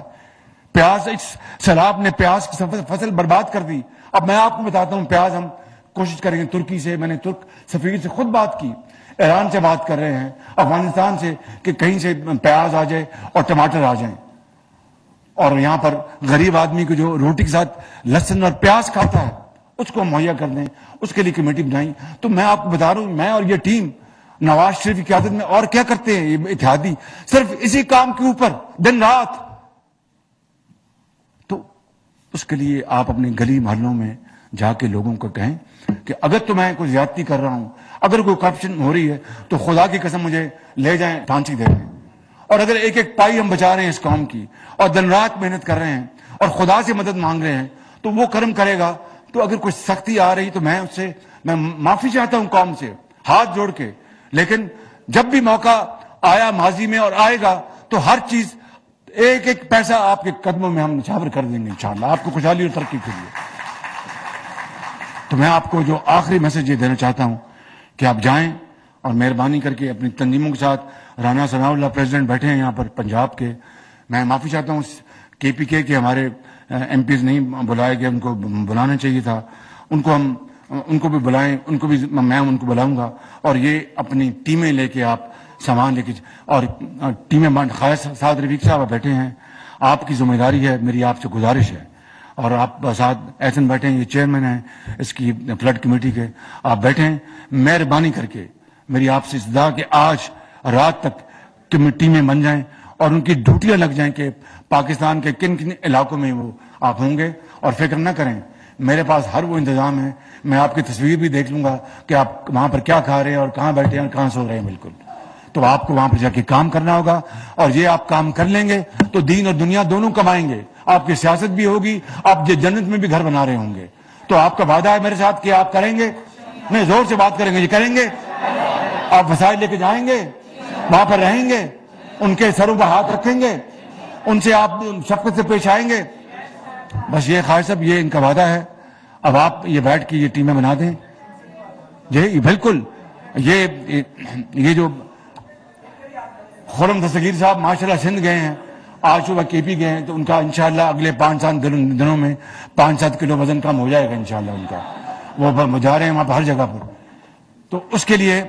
پیاز، اس سیلاب نے پیاز کی فصل برباد کر دی. اب میں آپ کو بتاتا ہوں، پیاز ہم کوشش کریں گے ترکی سے، میں نے ترک سفیر سے خود بات کی، ایران سے بات کر رہے ہیں، افغانستان سے، کہ کہیں سے پیاز آ جائے اور ٹماٹر آ جائیں، اور یہاں پر غریب آدمی کو جو روٹی کے ساتھ لہسن اور پیاز کھاتا ہے اس کو مہیا کر دیں. اس کے لیے کمیٹی بنائی. تو میں آپ کو بتا رہا ہوں، میں اور یہ ٹیم نواز شریف کی قیادت میں اور کیا کرتے ہیں یہ اتحادی، صرف اسی کام کے اوپر دن رات. تو اس کے لیے آپ اپنے گلی محلوں میں جا کے لوگوں کو کہیں کہ اگر تو میں کوئی زیادتی کر رہا ہوں، اگر کوئی کرپشن ہو رہی ہے تو خدا کی قسم مجھے لے جائیں، پھانسی دے دیں. اور اگر ایک ایک پائی ہم بچا رہے ہیں اس قوم کی اور دن رات محنت کر رہے ہیں اور خدا سے مدد مانگ رہے ہیں تو وہ کرم کرے گا. تو اگر کوئی سختی آ رہی تو میں اس سے معافی چاہتا ہوں قوم سے ہاتھ جوڑ کے. لیکن جب بھی موقع آیا ماضی میں اور آئے گا تو ہر چیز، ایک ایک پیسہ آپ کے قدموں میں ہم نچھاور کر دیں گے انشاءاللہ، آپ کو خوشحالی اور ترقی کے لیے. تو میں آپ کو جو آخری میسج یہ دینا چاہتا ہوں کہ آپ جائیں اور مہربانی کر کے اپنی تنظیموں کے ساتھ. رانا ثناء اللہ پریزیڈنٹ بیٹھے ہیں یہاں پر پنجاب کے. میں معافی چاہتا ہوں کے پی کے ہمارے ایم پیز نہیں بلائے گئے، ان کو بلانا چاہیے تھا. ان کو بھی بلائیں، میں ان کو بلاؤں گا. اور یہ اپنی ٹیمیں لے کے آپ سامان لے کے، اور ٹیمیں خالص سعد رفیق صاحب بیٹھے ہیں، آپ کی ذمہ داری ہے، میری آپ سے گزارش ہے. اور آپ ساتھ احسن بیٹھے ہیں، یہ چیئرمین ہیں اس کی فلڈ کمیٹی کے، آپ بیٹھیں. مہربانی کر کے میری آپ سے استدعا کہ آج رات تک ٹیمیں بن جائیں اور ان کی ڈیوٹیاں لگ جائیں کہ پاکستان کے کن کن علاقوں میں وہ آپ ہوں گے. اور فکر نہ کریں، میرے پاس ہر وہ انتظام ہے. میں آپ کی تصویر بھی دیکھ لوں گا کہ آپ وہاں پر کیا کھا رہے ہیں اور کہاں بیٹھے ہیں اور کہاں سو رہے ہیں. بالکل. تو آپ کو وہاں پر جا کے کام کرنا ہوگا، اور یہ آپ کام کر لیں گے تو دین اور دنیا دونوں کمائیں گے. آپ کی سیاست بھی ہوگی، آپ یہ جنت میں بھی گھر بنا رہے ہوں گے. تو آپ کا وعدہ ہے میرے ساتھ کہ آپ کریں گے؟ نہیں، زور سے بات کریں گے. یہ کریں گے؟ آپ وسائل لے کے جائیں گے، وہاں پر رہیں گے، ان کے سروں پر ہاتھ رکھیں گے، ان سے آپ شفقت سے پیش آئیں گے. بس یہ خواہش صاحب، یہ ان کا وعدہ ہے. اب آپ یہ بیٹھ کے یہ ٹیمیں بنا دیں. یہ بالکل یہ جو خرم دستگیر صاحب ماشاءاللہ سندھ گئے ہیں، آج صبح کے پی گئے ہیں، تو ان کا انشاءاللہ اگلے 5-7 دنوں میں 5-7 کلو وزن کم ہو جائے گا انشاءاللہ ان کا. وہ جا رہے ہیں وہاں پر ہر جگہ پر. تو اس کے لیے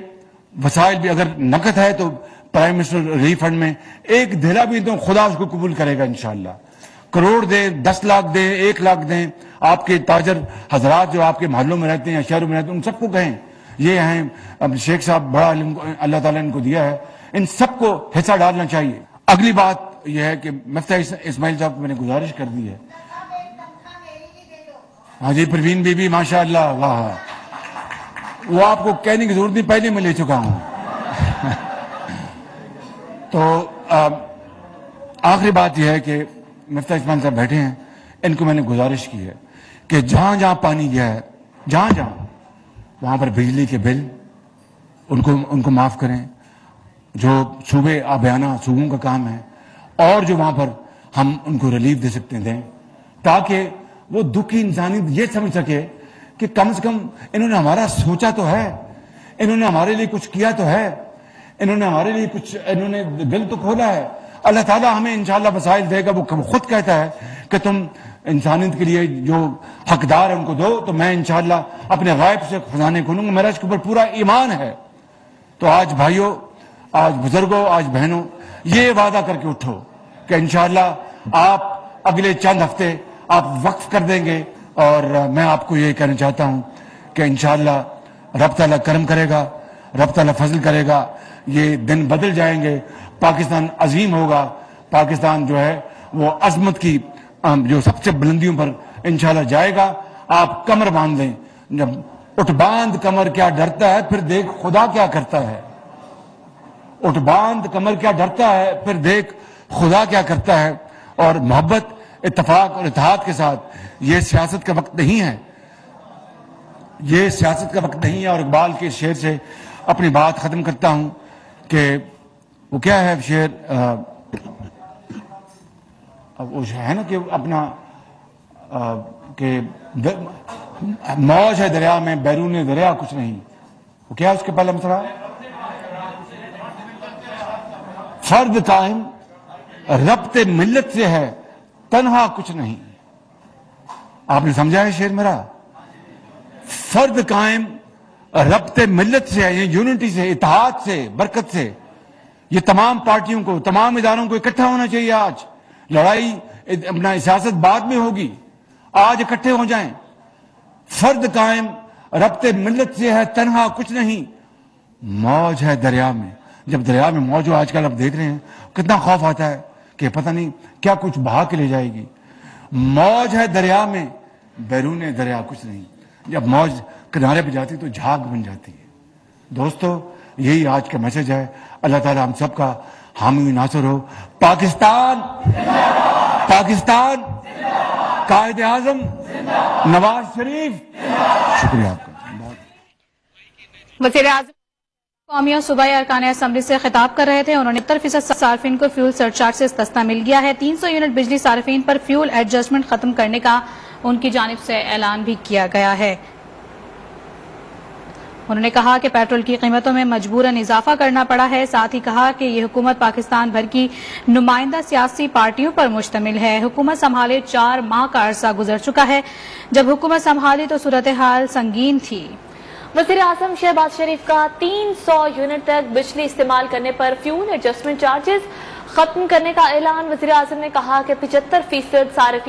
وسائل بھی اگر نقد ہے تو پرائم منسٹر ریلیف فنڈ میں ایک دھیلا بھی تو خدا اس کو قبول کرے گا انشاءاللہ. کروڑ دیں، 10 لاکھ دیں، 1 لاکھ دیں. آپ کے تاجر حضرات جو آپ کے محلوں میں رہتے ہیں یا شہروں میں رہتے ہیں ان سب کو کہیں. یہ ہیں اب شیخ صاحب، بڑا علم اللہ تعالیٰ نے ان کو دیا ہے، ان سب کو حصہ ڈالنا چاہیے. اگلی بات یہ ہے کہ مفتی اسماعیل صاحب کو میں نے گزارش کر دی ہے. ہاں جی، پروین بی بی ماشاء اللہ، واہ، وہ آپ کو کہنے کی ضرورت نہیں، پہلے میں لے چکا ہوں. تو آخری بات یہ ہے کہ مفتی اسماعیل صاحب بیٹھے ہیں، ان کو میں نے گزارش کی ہے کہ جہاں جہاں پانی گیا ہے، جہاں جہاں وہاں پر بجلی کے بل ان کو معاف کریں. جو صوبے آبیانہ صوبوں کا کام ہے، اور جو وہاں پر ہم ان کو ریلیف دے سکتے ہیں دیں، تاکہ وہ دکھی انسانیت یہ سمجھ سکے کہ کم سے کم انہوں نے ہمارا سوچا تو ہے، انہوں نے ہمارے لیے کچھ کیا تو ہے، انہوں نے ہمارے لیے کچھ، انہوں نے دل تو کھولا ہے. اللہ تعالیٰ ہمیں انشاءاللہ وسائل دے گا. وہ خود کہتا ہے کہ تم انسانیت کے لیے جو حقدار ہے ان کو دو، تو میں انشاءاللہ اپنے غائب سے خزانے کھولوں گا. میرا اس کے اوپر پورا ایمان ہے. تو آج بھائیوں، آج بزرگوں، آج بہنوں، یہ وعدہ کر کے اٹھو کہ انشاءاللہ آپ اگلے چند ہفتے آپ وقف کر دیں گے. اور میں آپ کو یہ کہنا چاہتا ہوں کہ انشاءاللہ رب تعالیٰ کرم کرے گا، رب تعالیٰ فضل کرے گا. یہ دن بدل جائیں گے، پاکستان عظیم ہوگا. پاکستان جو ہے وہ عظمت کی جو سب سے بلندیوں پر انشاءاللہ جائے گا. آپ کمر باندھ لیں. جب اٹھ باندھ کمر کیا ڈرتا ہے، پھر دیکھ خدا کیا کرتا ہے. اٹھ باندھ کمر کیا ڈرتا ہے، پھر دیکھ خدا کیا کرتا ہے. اور محبت، اتفاق اور اتحاد کے ساتھ، یہ سیاست کا وقت نہیں ہے، یہ سیاست کا وقت نہیں ہے. اور اقبال کے شعر سے اپنی بات ختم کرتا ہوں کہ وہ کیا ہے شعر، وہ ہے نا کہ اپنا کہ موج ہے دریا میں، بیرون دریا کچھ نہیں. وہ کیا اس کے پہلا مسئلہ، فرد قائم ربط ملت سے ہے، تنہا کچھ نہیں. آپ نے سمجھا ہے شعر میرا؟ فرد قائم ربط ملت سے ہے، یہ یونٹی سے، اتحاد سے، برکت سے. یہ تمام پارٹیوں کو، تمام اداروں کو اکٹھا ہونا چاہیے. آج لڑائی اپنا سیاست بعد میں ہوگی، آج اکٹھے ہو جائیں. فرد قائم ربط ملت سے ہے، تنہا کچھ نہیں. موج ہے دریا میں. جب دریا میں موج ہو، آج کل آپ دیکھ رہے ہیں کتنا خوف آتا ہے کہ پتہ نہیں کیا کچھ بہا کے لے جائے گی. موج ہے دریا میں، بیرون دریا کچھ نہیں. جب موج کنارے پہ جاتی تو جھاگ بن جاتی ہے. دوستو، یہی آج کا میسج ہے. اللہ تعالیٰ ہم سب کا حامی ناصر ہو. پاکستان، پاکستان، قائد اعظم نواز شریف. شکریہ آپ کا. وزیر اعظم قومی اور صوبائی ارکان اسمبلی سے خطاب کر رہے تھے. انہوں نے 70% صارفین کو فیول سرچارج سے استثنا مل گیا ہے. 300 یونٹ بجلی صارفین پر فیول ایڈجسٹمنٹ ختم کرنے کا ان کی جانب سے اعلان بھی کیا گیا ہے. انہوں نے کہا کہ پیٹرول کی قیمتوں میں مجبوراً اضافہ کرنا پڑا ہے. ساتھ ہی کہا کہ یہ حکومت پاکستان بھر کی نمائندہ سیاسی پارٹیوں پر مشتمل ہے. حکومت سنبھالے 4 ماہ کا عرصہ گزر چکا ہے. جب حکومت سنبھالی تو صورتحال سنگین تھی. وزیر اعظم شہباز شریف کا 300 یونٹ تک بجلی استعمال کرنے پر فیول ایڈجسٹمنٹ چارجز ختم کرنے کا اعلان. وزیر اعظم نے کہا کہ 75% صارفین